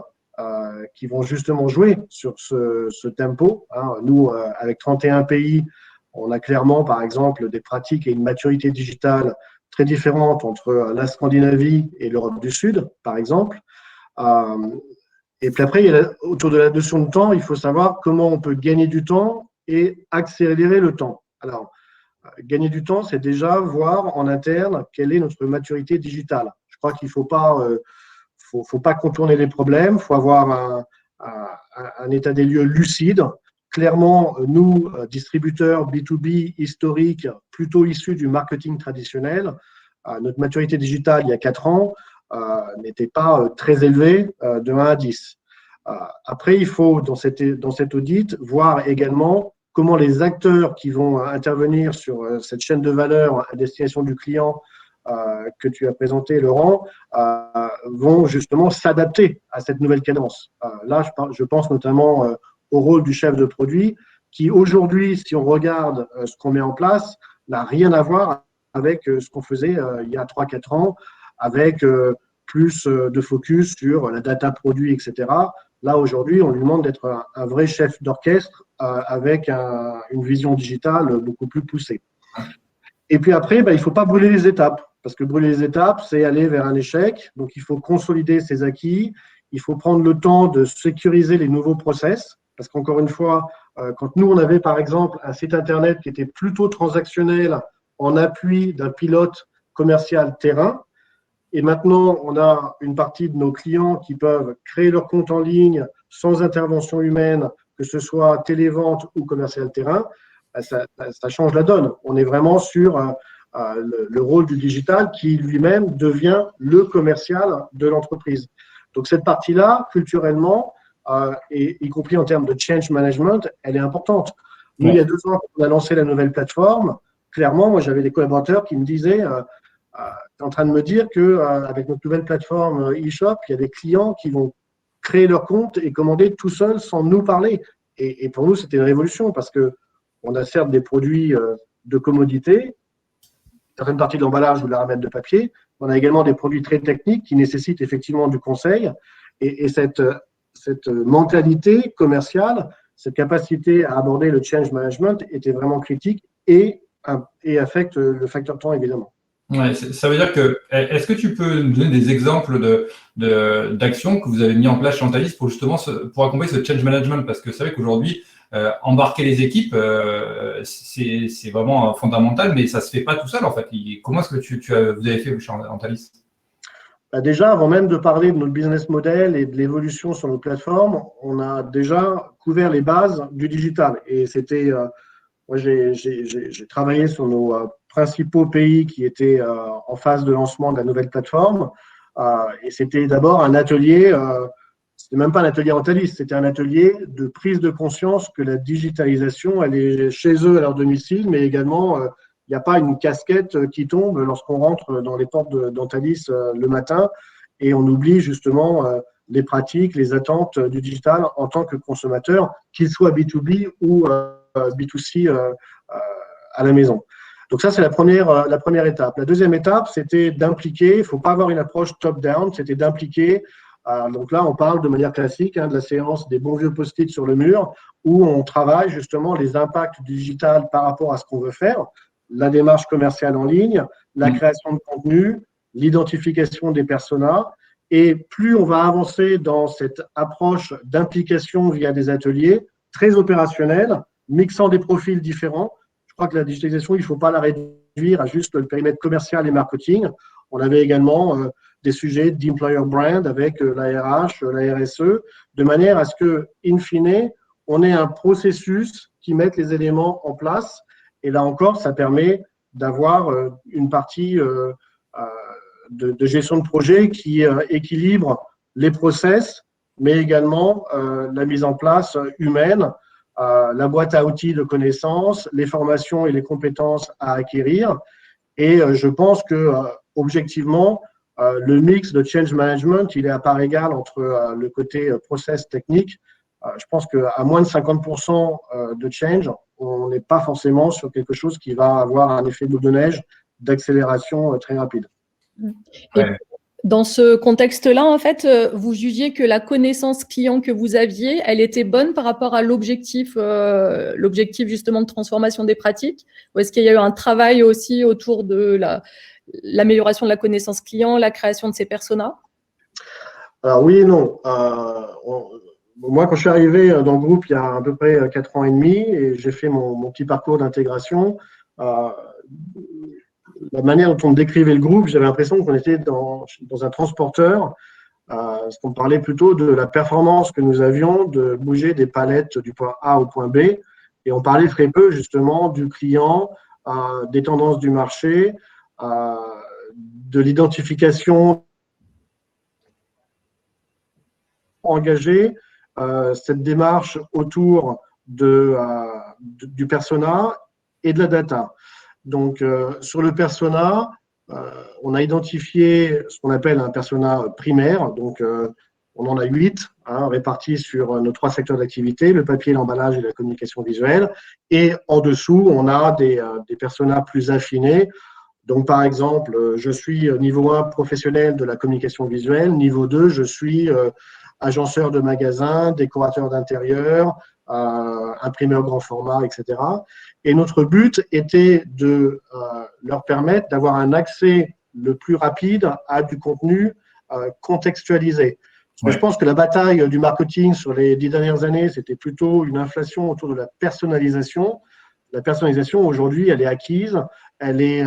qui vont justement jouer sur ce tempo? Nous, avec 31 pays, on a clairement, par exemple, des pratiques et une maturité digitale très différentes entre la Scandinavie et l'Europe du Sud, par exemple. Et puis après, autour de la notion de temps, il faut savoir comment on peut gagner du temps et accélérer le temps. Alors, gagner du temps, c'est déjà voir en interne quelle est notre maturité digitale. Je crois qu'il ne faut pas contourner les problèmes, il faut avoir un état des lieux lucide. Clairement, nous, distributeurs B2B historiques, plutôt issus du marketing traditionnel, notre maturité digitale il y a 4 ans n'était pas très élevée de 1 à 10. Après, il faut, dans cet audit, voir également comment les acteurs qui vont intervenir sur cette chaîne de valeur à destination du client que tu as présenté, Laurent, vont justement s'adapter à cette nouvelle cadence. Là, je pense notamment au rôle du chef de produit qui, aujourd'hui, si on regarde ce qu'on met en place, n'a rien à voir avec ce qu'on faisait il y a 3-4 ans, avec plus de focus sur la data produit, etc. Là, aujourd'hui, on lui demande d'être un vrai chef d'orchestre avec une vision digitale beaucoup plus poussée. Et puis après, il ne faut pas brûler les étapes, parce que brûler les étapes, c'est aller vers un échec. Donc, il faut consolider ses acquis, il faut prendre le temps de sécuriser les nouveaux process, parce qu'encore une fois, quand nous, on avait par exemple un site Internet qui était plutôt transactionnel en appui d'un pilote commercial terrain, et maintenant, on a une partie de nos clients qui peuvent créer leur compte en ligne sans intervention humaine, que ce soit télévente ou commercial terrain, ça change la donne. On est vraiment sur le rôle du digital qui lui-même devient le commercial de l'entreprise. Donc cette partie-là, culturellement, et y compris en termes de change management, elle est importante. Nous, il y a 2 ans, on a lancé la nouvelle plateforme. Clairement, moi, j'avais des collaborateurs qui me disaient tu es en train de me dire qu'avec notre nouvelle plateforme e-shop, il y a des clients qui vont créer leur compte et commander tout seuls sans nous parler. Et pour nous, c'était une révolution parce qu'on a certes des produits de commodité, certaines parties de l'emballage ou de la ramette de papier. On a également des produits très techniques qui nécessitent effectivement du conseil. Et cette mentalité commerciale, cette capacité à aborder le change management était vraiment critique et affecte le facteur temps, évidemment. Ouais, ça veut dire que, est-ce que tu peux nous donner des exemples d'actions que vous avez mis en place chez Antalis pour justement pour accompagner ce change management? Parce que c'est vrai qu'aujourd'hui, embarquer les équipes, c'est vraiment fondamental, mais ça se fait pas tout seul en fait. Comment est-ce que vous avez fait chez Antalis? Déjà, avant même de parler de notre business model et de l'évolution sur nos plateformes, on a déjà couvert les bases du digital. Et c'était, moi, j'ai travaillé sur nos principaux pays qui étaient en phase de lancement de la nouvelle plateforme. Et c'était d'abord un atelier, c'était même pas un atelier Antalis, c'était un atelier de prise de conscience que la digitalisation, elle est chez eux à leur domicile, mais également, il n'y a pas une casquette qui tombe lorsqu'on rentre dans les portes d'Antalis le matin et on oublie justement les pratiques, les attentes du digital en tant que consommateur, qu'il soit B2B ou B2C à la maison. Donc ça, c'est la première étape. La deuxième étape, c'était d'impliquer, il ne faut pas avoir une approche top-down, c'était d'impliquer. Donc là, on parle de manière classique de la séance des bons vieux post-it sur le mur, où on travaille justement les impacts du digital par rapport à ce qu'on veut faire, la démarche commerciale en ligne, la création de contenu, l'identification des personas. Et plus on va avancer dans cette approche d'implication via des ateliers très opérationnels, mixant des profils différents. Je crois que la digitalisation, il ne faut pas la réduire à juste le périmètre commercial et marketing. On avait également des sujets d'employer brand avec la RH, la RSE, de manière à ce que, in fine, on ait un processus qui mette les éléments en place. Et là encore, ça permet d'avoir une partie de gestion de projet qui équilibre les process, mais également la mise en place humaine, la boîte à outils de connaissances, les formations et les compétences à acquérir. Et je pense que, objectivement, le mix de change management, il est à part égale entre le côté process technique. Je pense qu'à moins de 50% de change, on n'est pas forcément sur quelque chose qui va avoir un effet boule de neige d'accélération très rapide. Et dans ce contexte-là, en fait, vous jugiez que la connaissance client que vous aviez, elle était bonne par rapport à l'objectif justement de transformation des pratiques? Ou est-ce qu'il y a eu un travail aussi autour de l'amélioration de la connaissance client, la création de ces personas? Alors oui et non. Moi, quand je suis arrivé dans le groupe il y a à peu près 4 ans et demi et j'ai fait mon petit parcours d'intégration, la manière dont on décrivait le groupe, j'avais l'impression qu'on était dans un transporteur, parce qu'on parlait plutôt de la performance que nous avions de bouger des palettes du point A au point B, et on parlait très peu justement du client, des tendances du marché, de l'identification engagée, cette démarche autour du persona et de la data. Donc, sur le persona, on a identifié ce qu'on appelle un persona primaire. Donc, on en a 8 répartis sur nos 3 secteurs d'activité, le papier, l'emballage et la communication visuelle. Et en dessous, on a des personas plus affinés. Donc, par exemple, je suis niveau 1 professionnel de la communication visuelle. Niveau 2, je suis agenceur de magasins, décorateur d'intérieur, imprimeur grand format, etc. Et notre but était de leur permettre d'avoir un accès le plus rapide à du contenu contextualisé. Parce que je pense que la bataille du marketing sur les 10 dernières années, c'était plutôt une inflation autour de la personnalisation. La personnalisation, aujourd'hui, elle est acquise, elle est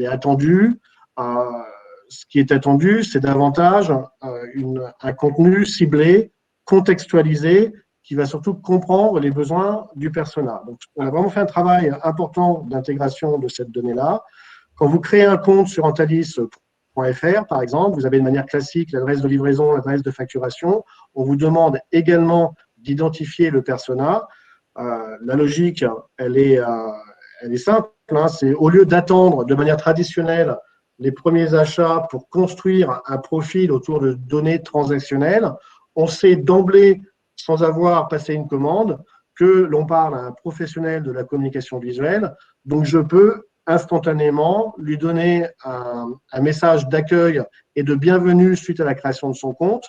attendue. Ce qui est attendu, c'est davantage un contenu ciblé, contextualisé, qui va surtout comprendre les besoins du persona. Donc, on a vraiment fait un travail important d'intégration de cette donnée-là. Quand vous créez un compte sur antalis.fr, par exemple, vous avez de manière classique l'adresse de livraison, l'adresse de facturation. On vous demande également d'identifier le persona. La logique, elle est simple. C'est au lieu d'attendre de manière traditionnelle les premiers achats pour construire un profil autour de données transactionnelles, on sait d'emblée, sans avoir passé une commande, que l'on parle à un professionnel de la communication visuelle. Donc, je peux instantanément lui donner un message d'accueil et de bienvenue suite à la création de son compte,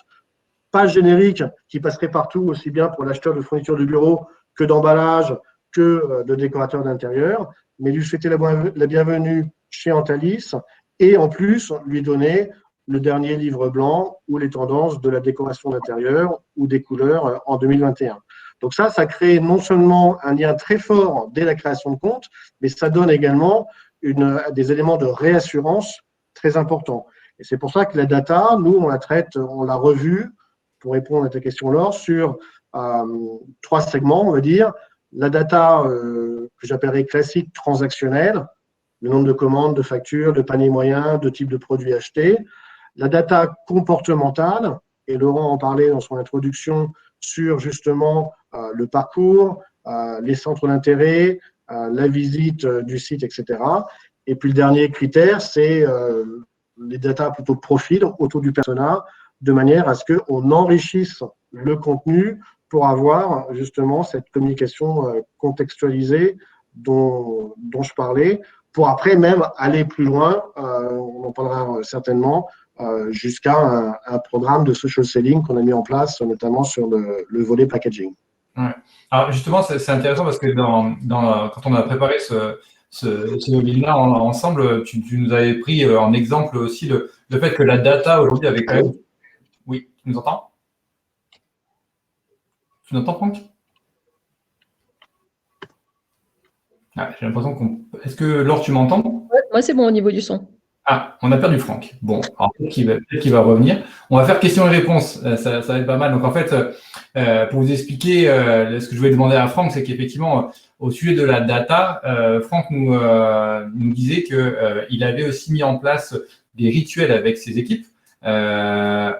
pas générique qui passerait partout, aussi bien pour l'acheteur de fourniture de bureau que d'emballage, que de décorateur d'intérieur, mais lui souhaiter la bienvenue chez Antalis et en plus lui donner le dernier livre blanc ou les tendances de la décoration d'intérieur ou des couleurs en 2021. Donc ça crée non seulement un lien très fort dès la création de compte, mais ça donne également des éléments de réassurance très importants. Et c'est pour ça que la data, nous, on l'a revue, pour répondre à ta question, Laure, sur 3 segments, on va dire. La data que j'appellerais classique transactionnelle, le nombre de commandes, de factures, de paniers moyens, de types de produits achetés. La data comportementale, et Laurent en parlait dans son introduction sur justement le parcours, les centres d'intérêt, la visite du site, etc. Et puis le dernier critère, c'est les data plutôt profil autour du persona, de manière à ce qu'on enrichisse le contenu pour avoir justement cette communication contextualisée dont je parlais, pour après même aller plus loin, on en parlera certainement, jusqu'à un programme de social selling qu'on a mis en place, notamment sur le volet packaging. Ouais. Alors justement, c'est intéressant parce que quand on a préparé ce webinaire ensemble, tu nous avais pris en exemple aussi le fait que la data aujourd'hui avait quand même… Oui, tu nous entends? Tu nous entends, Franck? J'ai l'impression qu'on… Est-ce que Laure, tu m'entends? Ouais, moi, c'est bon au niveau du son. Ah, on a perdu Franck. Bon, alors peut-être qu'il va revenir. On va faire questions et réponses. Ça va être pas mal. Donc, en fait, pour vous expliquer, ce que je voulais demander à Franck, c'est qu'effectivement, au sujet de la data, Franck nous disait qu'il avait aussi mis en place des rituels avec ses équipes. Je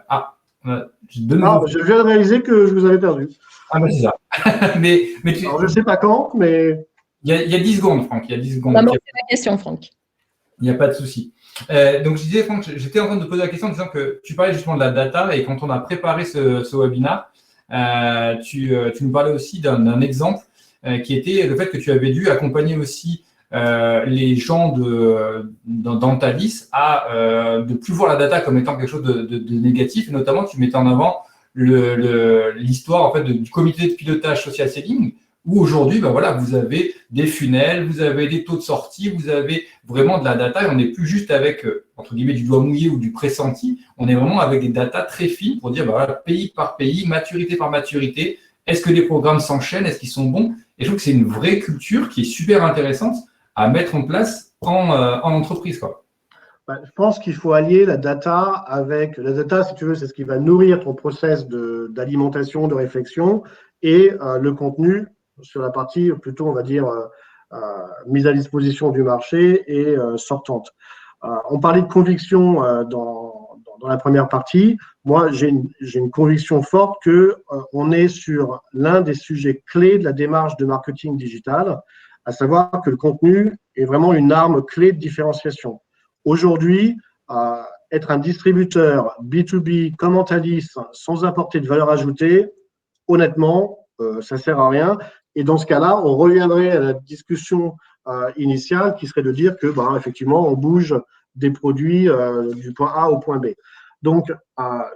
viens de réaliser que je vous avais perdu. Ah, ben c'est ça. Alors, je ne sais pas quand, mais… Il y a 10 secondes, Franck. Il y a 10 secondes. On va monter la question, Franck. Il n'y a pas de souci. Donc, je disais, Franck, j'étais en train de te poser la question en disant que tu parlais justement de la data et quand on a préparé ce webinaire, tu nous parlais aussi d'un exemple qui était le fait que tu avais dû accompagner aussi les gens d'Antalis à de plus voir la data comme étant quelque chose de négatif. Et notamment, tu mettais en avant l'histoire en fait, du comité de pilotage social selling, où aujourd'hui, ben voilà, vous avez des funnels, vous avez des taux de sortie, vous avez vraiment de la data et on n'est plus juste avec, entre guillemets, du doigt mouillé ou du pressenti, on est vraiment avec des data très fines pour dire, ben voilà, pays par pays, maturité par maturité, est-ce que les programmes s'enchaînent, est-ce qu'ils sont bons? Et je trouve que c'est une vraie culture qui est super intéressante à mettre en place en entreprise, quoi. Je pense qu'il faut allier la data avec… La data, si tu veux, c'est ce qui va nourrir ton process d'alimentation, de réflexion, et le contenu sur la partie plutôt, on va dire, mise à disposition du marché et sortante. On parlait de conviction dans la première partie. Moi, j'ai une conviction forte qu'on est sur l'un des sujets clés de la démarche de marketing digital, à savoir que le contenu est vraiment une arme clé de différenciation. Aujourd'hui, être un distributeur B2B comme Antalis sans apporter de valeur ajoutée, honnêtement, ça ne sert à rien. Et dans ce cas-là, on reviendrait à la discussion initiale qui serait de dire que, effectivement, on bouge des produits du point A au point B. Donc,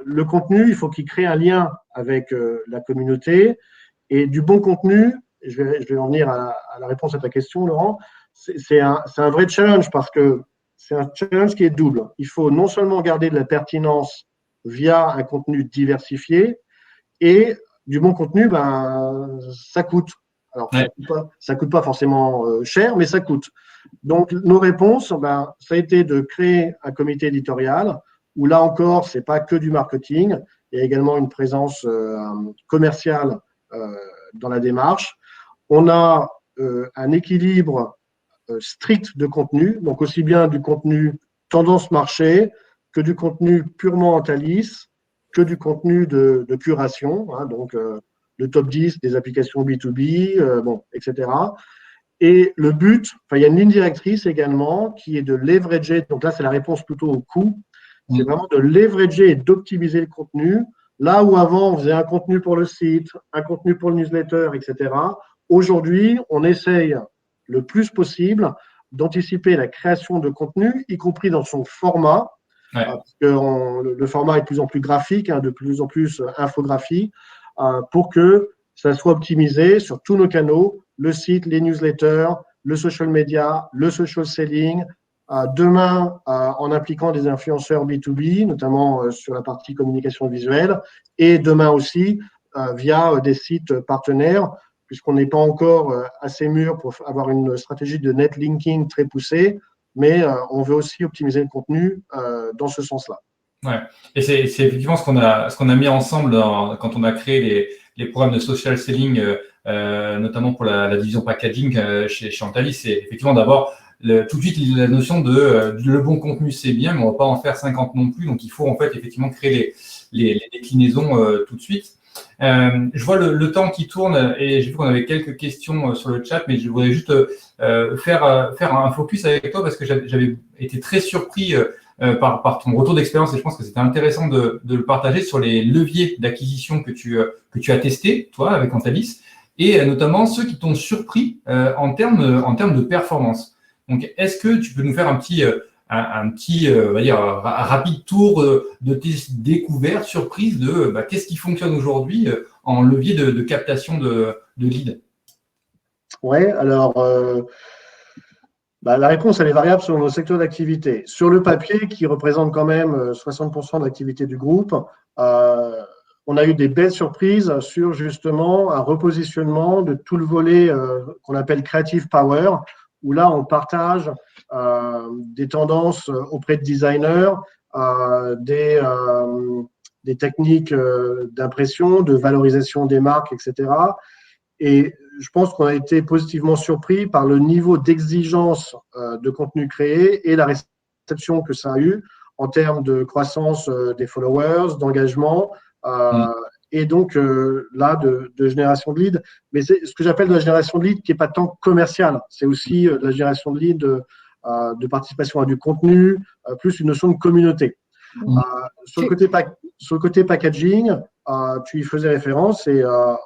le contenu, il faut qu'il crée un lien avec la communauté. Et du bon contenu, je vais en venir à la réponse à ta question, Laurent, c'est un vrai challenge parce que c'est un challenge qui est double. Il faut non seulement garder de la pertinence via un contenu diversifié et du bon contenu, ça coûte. Alors, ça coûte pas forcément cher, mais ça coûte. Donc, nos réponses, ça a été de créer un comité éditorial où là encore, c'est pas que du marketing, il y a également une présence commerciale dans la démarche. On a un équilibre strict de contenu, donc aussi bien du contenu tendance marché que du contenu purement Antalis, que du contenu de curation, donc le top 10 des applications B2B, etc. Et le but, il y a une ligne directrice également qui est de leverager, donc là c'est la réponse plutôt au coût, c'est vraiment de leverager et d'optimiser le contenu. Là où avant on faisait un contenu pour le site, un contenu pour le newsletter, etc. Aujourd'hui, on essaye le plus possible d'anticiper la création de contenu, y compris dans son format, parce que le format est de plus en plus graphique, de plus en plus infographie, pour que ça soit optimisé sur tous nos canaux, le site, les newsletters, le social media, le social selling, demain en impliquant des influenceurs B2B, notamment sur la partie communication visuelle, et demain aussi via des sites partenaires, puisqu'on n'est pas encore assez mûr pour avoir une stratégie de net linking très poussée, mais on veut aussi optimiser le contenu dans ce sens-là. Ouais. Et c'est effectivement ce qu'on a mis ensemble quand on a créé les programmes de social selling, notamment pour la division packaging chez Antalis, c'est effectivement d'avoir tout de suite la notion de le bon contenu, c'est bien, mais on ne va pas en faire 50 non plus. Donc, il faut en fait effectivement créer les déclinaisons tout de suite. Je vois le temps qui tourne et j'ai vu qu'on avait quelques questions sur le chat, mais je voudrais juste faire un focus avec toi parce que j'avais été très surpris par ton retour d'expérience et je pense que c'était intéressant de le partager sur les leviers d'acquisition que tu as testés, toi, avec Antalis, et notamment ceux qui t'ont surpris en termes de performance. Donc, est-ce que tu peux nous faire un petit on va dire, rapide tour de tes découvertes, surprises de qu'est-ce qui fonctionne aujourd'hui en levier de captation de leads? Oui, alors la réponse, elle est variable selon nos secteurs d'activité. Sur le papier, qui représente quand même 60% de l'activité du groupe, on a eu des belles surprises sur justement un repositionnement de tout le volet qu'on appelle Creative Power, où là, on partage des tendances auprès de designers, des techniques d'impression, de valorisation des marques, etc. Et je pense qu'on a été positivement surpris par le niveau d'exigence de contenu créé et la réception que ça a eu en termes de croissance des followers, d'engagement et donc là de génération de leads. Mais c'est ce que j'appelle de la génération de leads qui n'est pas tant commerciale, c'est aussi de la génération de leads de participation à du contenu, plus une notion de communauté. Sur le côté packaging, tu y faisais référence et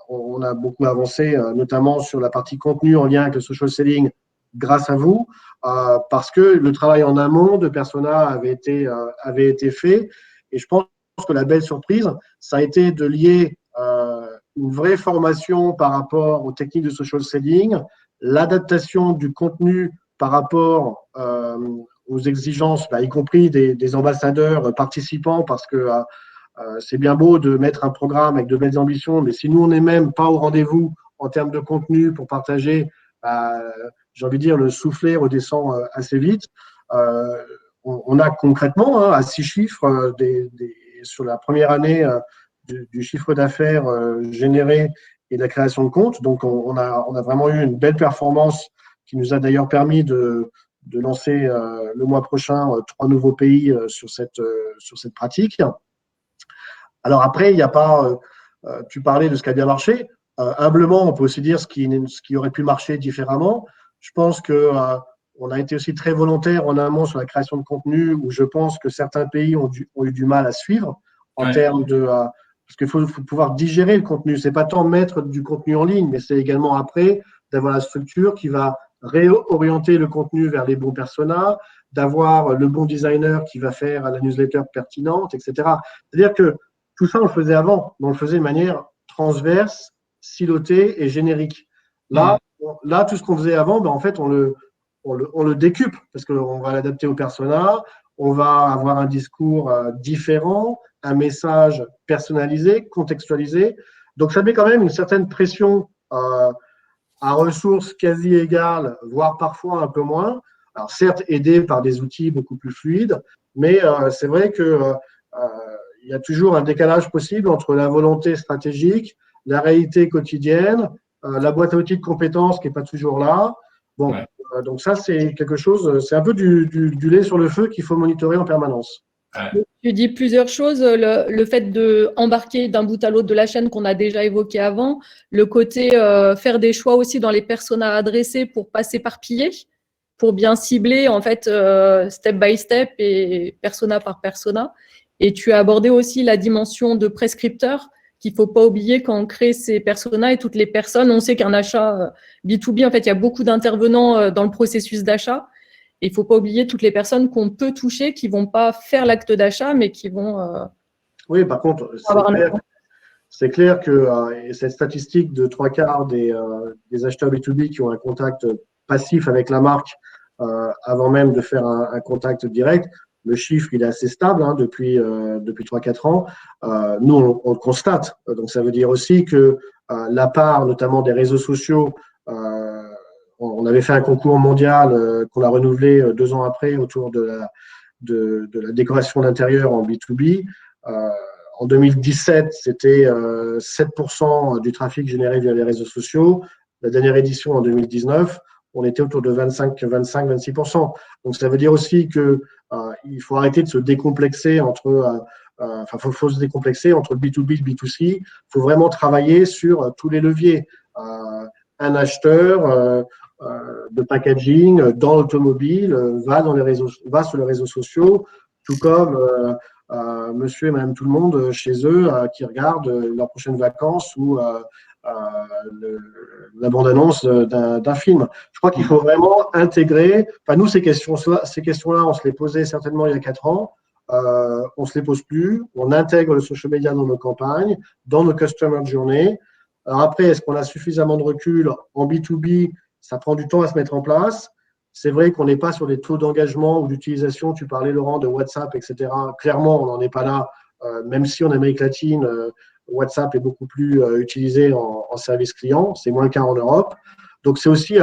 on a beaucoup avancé, notamment sur la partie contenu en lien avec le social selling grâce à vous, parce que le travail en amont de Persona avait été fait. Et je pense que la belle surprise, ça a été de lier une vraie formation par rapport aux techniques de social selling, l'adaptation du contenu par rapport aux exigences, y compris des ambassadeurs participants, parce que c'est bien beau de mettre un programme avec de belles ambitions, mais si nous, on n'est même pas au rendez-vous en termes de contenu pour partager, j'ai envie de dire, le soufflet redescend assez vite. On a concrètement, à 6 chiffres, sur la première année du chiffre d'affaires généré et de la création de compte. Donc, on a vraiment eu une belle performance qui nous a d'ailleurs permis de lancer le mois prochain 3 nouveaux pays sur cette pratique. Alors après, il n'y a pas, tu parlais de ce qui a bien marché. Humblement, on peut aussi dire ce qui aurait pu marcher différemment. Je pense qu'on a été aussi très volontaire en amont sur la création de contenu, où je pense que certains pays ont eu du mal à suivre en termes de… parce qu'il faut pouvoir digérer le contenu. Ce n'est pas tant mettre du contenu en ligne, mais c'est également après d'avoir la structure qui va réorienter le contenu vers les bons personas, d'avoir le bon designer qui va faire la newsletter pertinente, etc. C'est-à-dire que tout ça, on le faisait avant, mais on le faisait de manière transverse, silotée et générique. Là, tout ce qu'on faisait avant, en fait, on le décuple parce qu'on va l'adapter au persona, on va avoir un discours différent, un message personnalisé, contextualisé. Donc, ça met quand même une certaine pression à ressources quasi égales, voire parfois un peu moins. Alors, certes, aidé par des outils beaucoup plus fluides, mais c'est vrai que il y a toujours un décalage possible entre la volonté stratégique, la réalité quotidienne, la boîte à outils de compétences qui n'est pas toujours là. Bon, donc ça, c'est quelque chose, c'est un peu du lait sur le feu qu'il faut monitorer en permanence. Tu dis plusieurs choses, le fait d'embarquer d'un bout à l'autre de la chaîne qu'on a déjà évoqué avant, le côté faire des choix aussi dans les personas adressés pour pas s'éparpiller, pour bien cibler en fait step by step et persona par persona. Et tu as abordé aussi la dimension de prescripteur qu'il ne faut pas oublier quand on crée ces personas et toutes les personnes. On sait qu'un achat B2B, en fait, il y a beaucoup d'intervenants dans le processus d'achat. Il ne faut pas oublier toutes les personnes qu'on peut toucher qui ne vont pas faire l'acte d'achat, mais qui vont… oui, par contre, c'est clair que cette statistique de 3/4 des acheteurs B2B qui ont un contact passif avec la marque avant même de faire un contact direct. Le chiffre, il est assez stable depuis 3-4 ans. Nous, on le constate. Donc, ça veut dire aussi que la part, notamment des réseaux sociaux, on avait fait un concours mondial qu'on a renouvelé 2 ans après autour de la décoration d'intérieur en B2B. En 2017, c'était 7% du trafic généré via les réseaux sociaux. La dernière édition en 2019, on était autour de 25-26%. Donc, ça veut dire aussi que il faut arrêter de se décomplexer faut se décomplexer entre le B2B et le B2C. Il faut vraiment travailler sur tous les leviers. Un acheteur de packaging dans l'automobile va sur les réseaux sociaux, tout comme monsieur et madame tout le monde chez eux qui regardent leurs prochaines vacances ou la bande-annonce d'un film. Je crois qu'il faut vraiment intégrer. Enfin, nous, ces questions-là, on se les posait certainement il y a 4 ans. On ne se les pose plus. On intègre le social media dans nos campagnes, dans nos customer journey. Alors après, est-ce qu'on a suffisamment de recul en B2B? Ça prend du temps à se mettre en place. C'est vrai qu'on n'est pas sur des taux d'engagement ou d'utilisation. Tu parlais, Laurent, de WhatsApp, etc. Clairement, on n'en est pas là. Même si en Amérique latine, WhatsApp est beaucoup plus utilisé en service client. C'est moins le cas en Europe. Donc, c'est aussi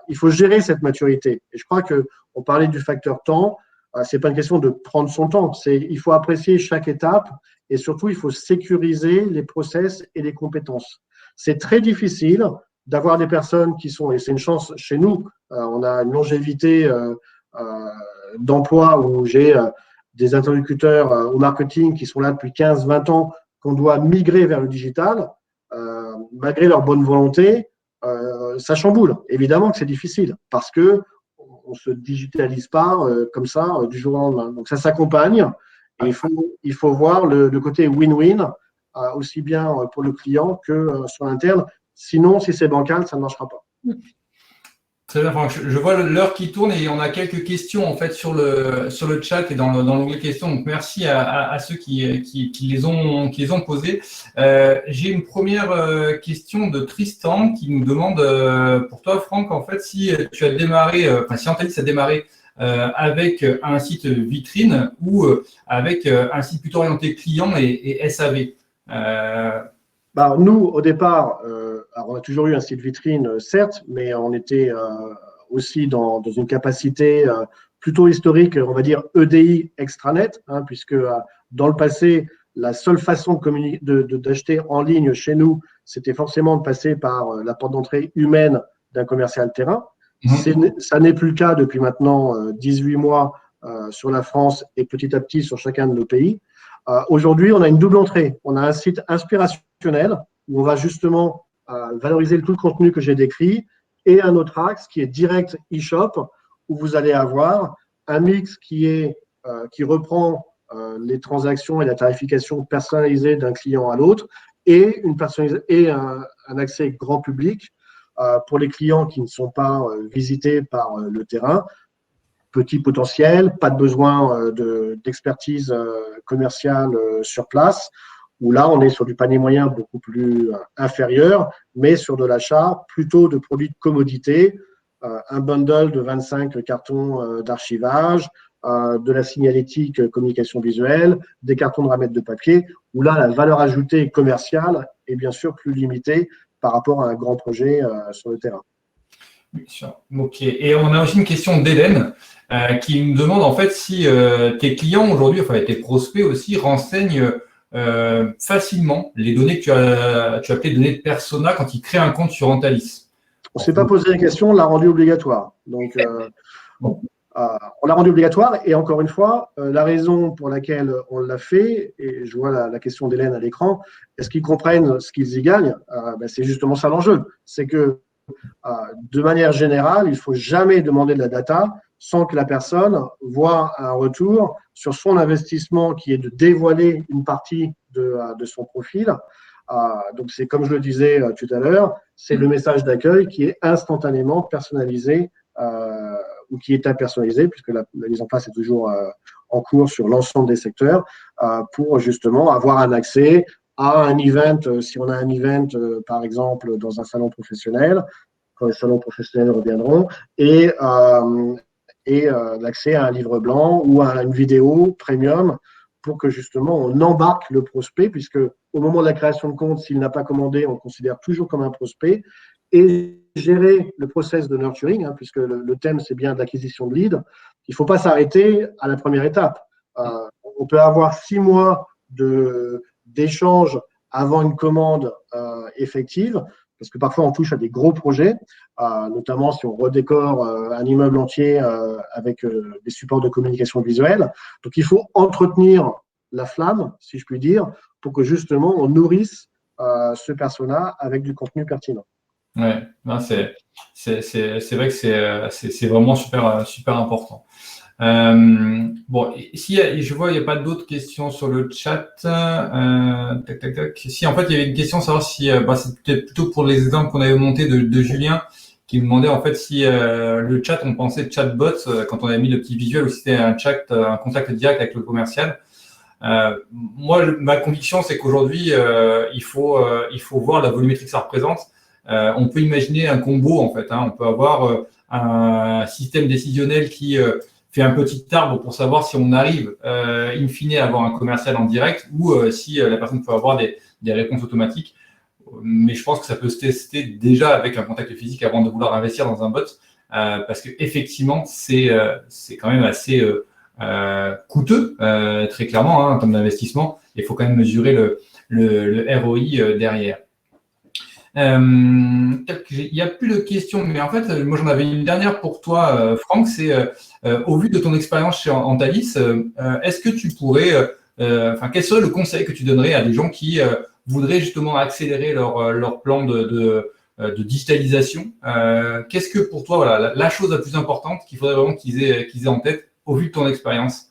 il faut gérer cette maturité. Et je crois qu'on parlait du facteur temps. C'est pas une question de prendre son temps. Il faut apprécier chaque étape et surtout, il faut sécuriser les process et les compétences. C'est très difficile d'avoir des personnes qui sont, et c'est une chance chez nous, on a une longévité d'emploi où j'ai des interlocuteurs au marketing qui sont là depuis 15-20 ans, qu'on doit migrer vers le digital, malgré leur bonne volonté, ça chamboule. Évidemment que c'est difficile parce que on se digitalise pas comme ça du jour au lendemain. Donc ça s'accompagne et il faut voir le côté win-win aussi bien pour le client que sur l'interne. Sinon, si c'est bancal, ça ne marchera pas. Très bien, Franck. Je vois l'heure qui tourne et on a quelques questions en fait sur le chat et dans l'onglet questions. Donc merci à ceux qui les ont posées. J'ai une première question de Tristan qui nous demande pour toi, Franck, en fait, si tu as démarré, si Antalis a démarré avec un site vitrine ou avec un site plutôt orienté client et SAV. Nous, au départ, alors on a toujours eu un site vitrine, certes, mais on était aussi dans une capacité plutôt historique, on va dire EDI extranet, puisque dans le passé, la seule façon d'acheter en ligne chez nous, c'était forcément de passer par la porte d'entrée humaine d'un commercial terrain. Ça n'est plus le cas depuis maintenant 18 mois sur la France et petit à petit sur chacun de nos pays. Aujourd'hui, on a une double entrée. On a un site inspirationnel où on va justement valoriser tout le contenu que j'ai décrit et un autre axe qui est direct e-shop où vous allez avoir un mix qui reprend les transactions et la tarification personnalisée d'un client à l'autre et un accès grand public pour les clients qui ne sont pas visités par le terrain. Petit potentiel, pas de besoin d'expertise commerciale sur place, où là, on est sur du panier moyen beaucoup plus inférieur, mais sur de l'achat plutôt de produits de commodité, un bundle de 25 cartons d'archivage, de la signalétique communication visuelle, des cartons de ramette de papier, où là, la valeur ajoutée commerciale est bien sûr plus limitée par rapport à un grand projet sur le terrain. Ok. Et on a aussi une question d'Hélène qui nous demande en fait si tes clients aujourd'hui, enfin tes prospects aussi, renseignent facilement les données que tu as appelées données de persona quand ils créent un compte sur Antalis. On ne s'est pas posé la question, on l'a rendu obligatoire. Donc, on l'a rendu obligatoire et encore une fois, la raison pour laquelle on l'a fait, et je vois la question d'Hélène à l'écran, est-ce qu'ils comprennent ce qu'ils y gagnent? C'est justement ça l'enjeu. C'est que de manière générale, il ne faut jamais demander de la data sans que la personne voit un retour sur son investissement qui est de dévoiler une partie de son profil. Donc, c'est comme je le disais tout à l'heure, c'est le message d'accueil qui est instantanément personnalisé ou qui est impersonnalisé, puisque la mise en place est toujours en cours sur l'ensemble des secteurs, pour justement avoir un accès à un event, si on a un event, par exemple, dans un salon professionnel, quand les salons professionnels reviendront, et et l'accès à un livre blanc ou à une vidéo premium pour que justement on embarque le prospect, puisque au moment de la création de compte, s'il n'a pas commandé, on le considère toujours comme un prospect, et gérer le process de nurturing, puisque le thème c'est bien d'acquisition de lead. Il ne faut pas s'arrêter à la première étape. On peut avoir 6 mois d'échange avant une commande effective, parce que parfois on touche à des gros projets, notamment si on redécore un immeuble entier avec des supports de communication visuelle. Donc il faut entretenir la flamme, si je puis dire, pour que justement on nourrisse ce persona avec du contenu pertinent. Ouais, c'est vrai que c'est vraiment super important. Bon, je vois, il n'y a pas d'autres questions sur le chat. Tac, tac, tac. Si, en fait, il y avait une question, savoir si, c'est peut-être plutôt pour les exemples qu'on avait montés de Julien, qui me demandait en fait si le chat, on pensait chatbot quand on avait mis le petit visuel, ou si c'était un contact direct avec le commercial. Moi, ma conviction, c'est qu'aujourd'hui, il faut voir la volumétrie que ça représente. On peut imaginer un combo, en fait. On peut avoir un système décisionnel qui fait un petit arbre pour savoir si on arrive, in fine, à avoir un commercial en direct ou si la personne peut avoir des réponses automatiques. Mais je pense que ça peut se tester déjà avec un contact physique avant de vouloir investir dans un bot, parce qu'effectivement, c'est quand même assez coûteux, très clairement, en termes d'investissement. Il faut quand même mesurer le ROI derrière. Il n'y a plus de questions, mais en fait, moi j'en avais une dernière pour toi, Franck. C'est au vu de ton expérience chez Antalis, est-ce que tu pourrais, quel serait le conseil que tu donnerais à des gens qui voudraient justement accélérer leur plan de digitalisation? Qu'est-ce que pour toi, voilà, la chose la plus importante qu'il faudrait vraiment qu'ils aient en tête au vu de ton expérience?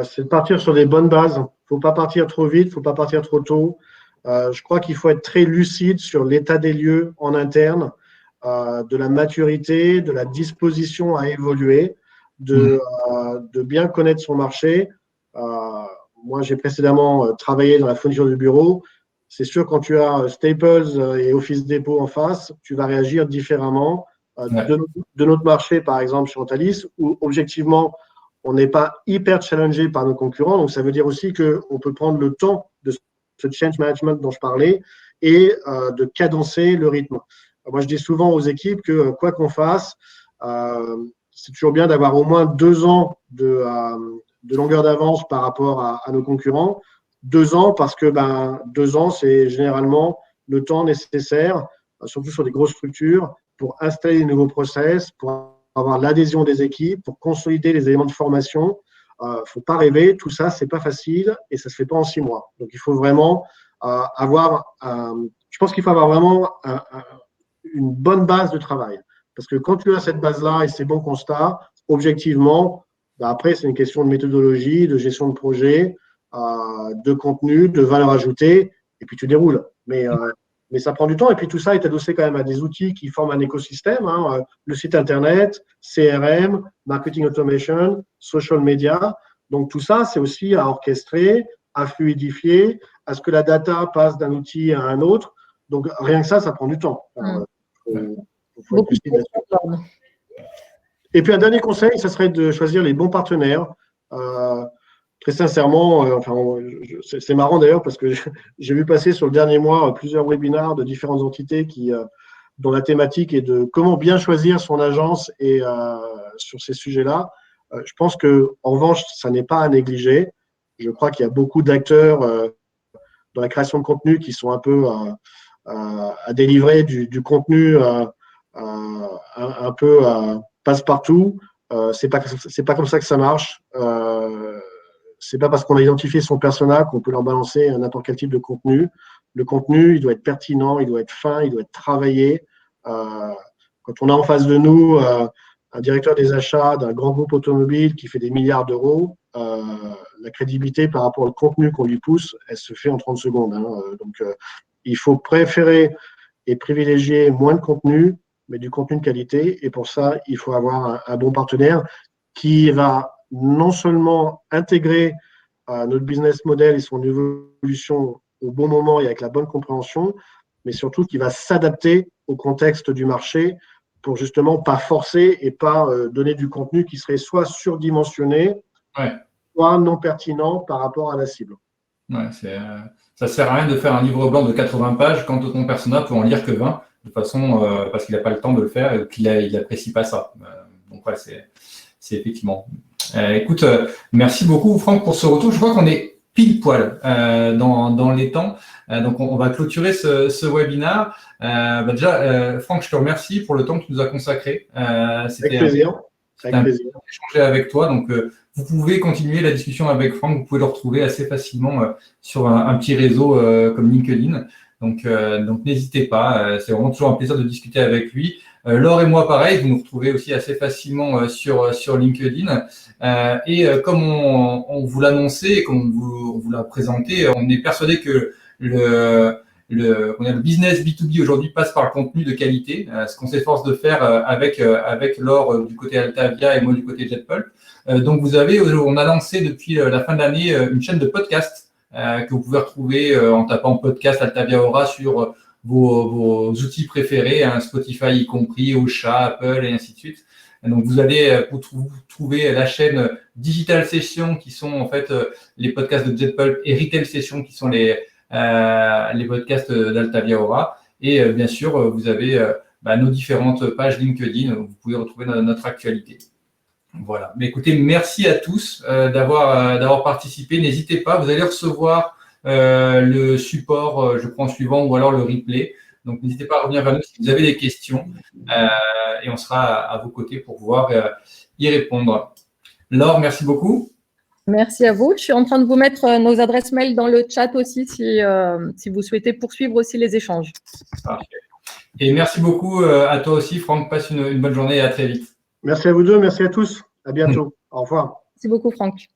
C'est de partir sur des bonnes bases. Il ne faut pas partir trop vite, il ne faut pas partir trop tôt. Je crois qu'il faut être très lucide sur l'état des lieux en interne, de la maturité, de la disposition à évoluer, de bien connaître son marché. Moi, j'ai précédemment travaillé dans la fourniture du bureau. C'est sûr, quand tu as Staples et Office Depot en face, tu vas réagir différemment de notre marché, par exemple, chez Antalis, où objectivement, on n'est pas hyper challengé par nos concurrents. Donc, ça veut dire aussi qu'on peut prendre le temps de ce change management dont je parlais et de cadencer le rythme. Moi, je dis souvent aux équipes que quoi qu'on fasse, c'est toujours bien d'avoir au moins 2 ans de longueur d'avance par rapport à nos concurrents. 2 ans parce que 2 ans, c'est généralement le temps nécessaire, surtout sur des grosses structures, pour installer des nouveaux process, pour avoir l'adhésion des équipes, pour consolider les éléments de formation. Faut pas rêver, tout ça, c'est pas facile et ça se fait pas en 6 mois. Donc, il faut vraiment je pense qu'il faut avoir vraiment une bonne base de travail. Parce que quand tu as cette base-là et ces bons constats, objectivement, après, c'est une question de méthodologie, de gestion de projet, de contenu, de valeur ajoutée, et puis tu déroules. Mais ça prend du temps. Et puis tout ça est adossé quand même à des outils qui forment un écosystème. Le site Internet, CRM, marketing automation, social media. Donc tout ça, c'est aussi à orchestrer, à fluidifier, à ce que la data passe d'un outil à un autre. Donc rien que ça prend du temps. Et puis un dernier conseil, ça serait de choisir les bons partenaires. Très sincèrement, c'est marrant d'ailleurs parce que j'ai vu passer sur le dernier mois plusieurs webinars de différentes entités dont la thématique est de comment bien choisir son agence et sur ces sujets-là. Je pense qu'en revanche, ça n'est pas à négliger. Je crois qu'il y a beaucoup d'acteurs dans la création de contenu qui sont un peu à délivrer du contenu un peu passe-partout. C'est pas comme ça que ça marche. C'est pas parce qu'on a identifié son persona qu'on peut leur balancer n'importe quel type de contenu. Le contenu, il doit être pertinent, il doit être fin, il doit être travaillé. Quand on a en face de nous un directeur des achats d'un grand groupe automobile qui fait des milliards d'euros, la crédibilité par rapport au contenu qu'on lui pousse, elle se fait en 30 secondes. Donc, il faut préférer et privilégier moins de contenu, mais du contenu de qualité. Et pour ça, il faut avoir un bon partenaire qui va non seulement intégrer notre business model et son évolution au bon moment et avec la bonne compréhension, mais surtout qui va s'adapter au contexte du marché pour justement pas forcer et pas donner du contenu qui serait soit surdimensionné, soit non pertinent par rapport à la cible. Ouais, ça sert à rien de faire un livre blanc de 80 pages quand ton persona peut en lire que 20, de façon parce qu'il n'a pas le temps de le faire et qu'il n'apprécie pas ça. Donc ouais, c'est effectivement. Écoute, merci beaucoup Franck pour ce retour. Je crois qu'on est pile poil dans les temps. Donc on va clôturer ce webinaire. Déjà, Franck, je te remercie pour le temps que tu nous as consacré. Avec plaisir. Avec plaisir. Échanger avec toi. Donc vous pouvez continuer la discussion avec Franck. Vous pouvez le retrouver assez facilement sur un petit réseau comme LinkedIn. Donc n'hésitez pas. C'est vraiment toujours un plaisir de discuter avec lui. Laure et moi, pareil, vous nous retrouvez aussi assez facilement sur LinkedIn. Comme on vous l'annonçait et comme on vous l'a présenté, on est persuadé que le business B2B aujourd'hui passe par le contenu de qualité, ce qu'on s'efforce de faire avec Laure du côté Altavia et moi du côté JetPulp. Donc on a lancé depuis la fin de l'année une chaîne de podcast que vous pouvez retrouver en tapant podcast Altavia Aura sur vos outils préférés, Spotify y compris, Ocha, Apple et ainsi de suite. Et donc vous allez trouver la chaîne Digital Session qui sont en fait les podcasts de JetPulp et Retail Session qui sont les podcasts d'Altavia Aura. Et bien sûr, vous avez nos différentes pages LinkedIn où vous pouvez retrouver notre actualité. Voilà. Mais écoutez, merci à tous d'avoir participé. N'hésitez pas, vous allez recevoir le support, je prends suivant, ou alors le replay. Donc, n'hésitez pas à revenir vers nous si vous avez des questions et on sera à vos côtés pour pouvoir y répondre. Laure, merci beaucoup. Merci à vous. Je suis en train de vous mettre nos adresses mail dans le chat aussi si vous souhaitez poursuivre aussi les échanges. Parfait. Et merci beaucoup à toi aussi, Franck. Passe une bonne journée et à très vite. Merci à vous deux. Merci à tous. À bientôt. Au revoir. Merci beaucoup, Franck.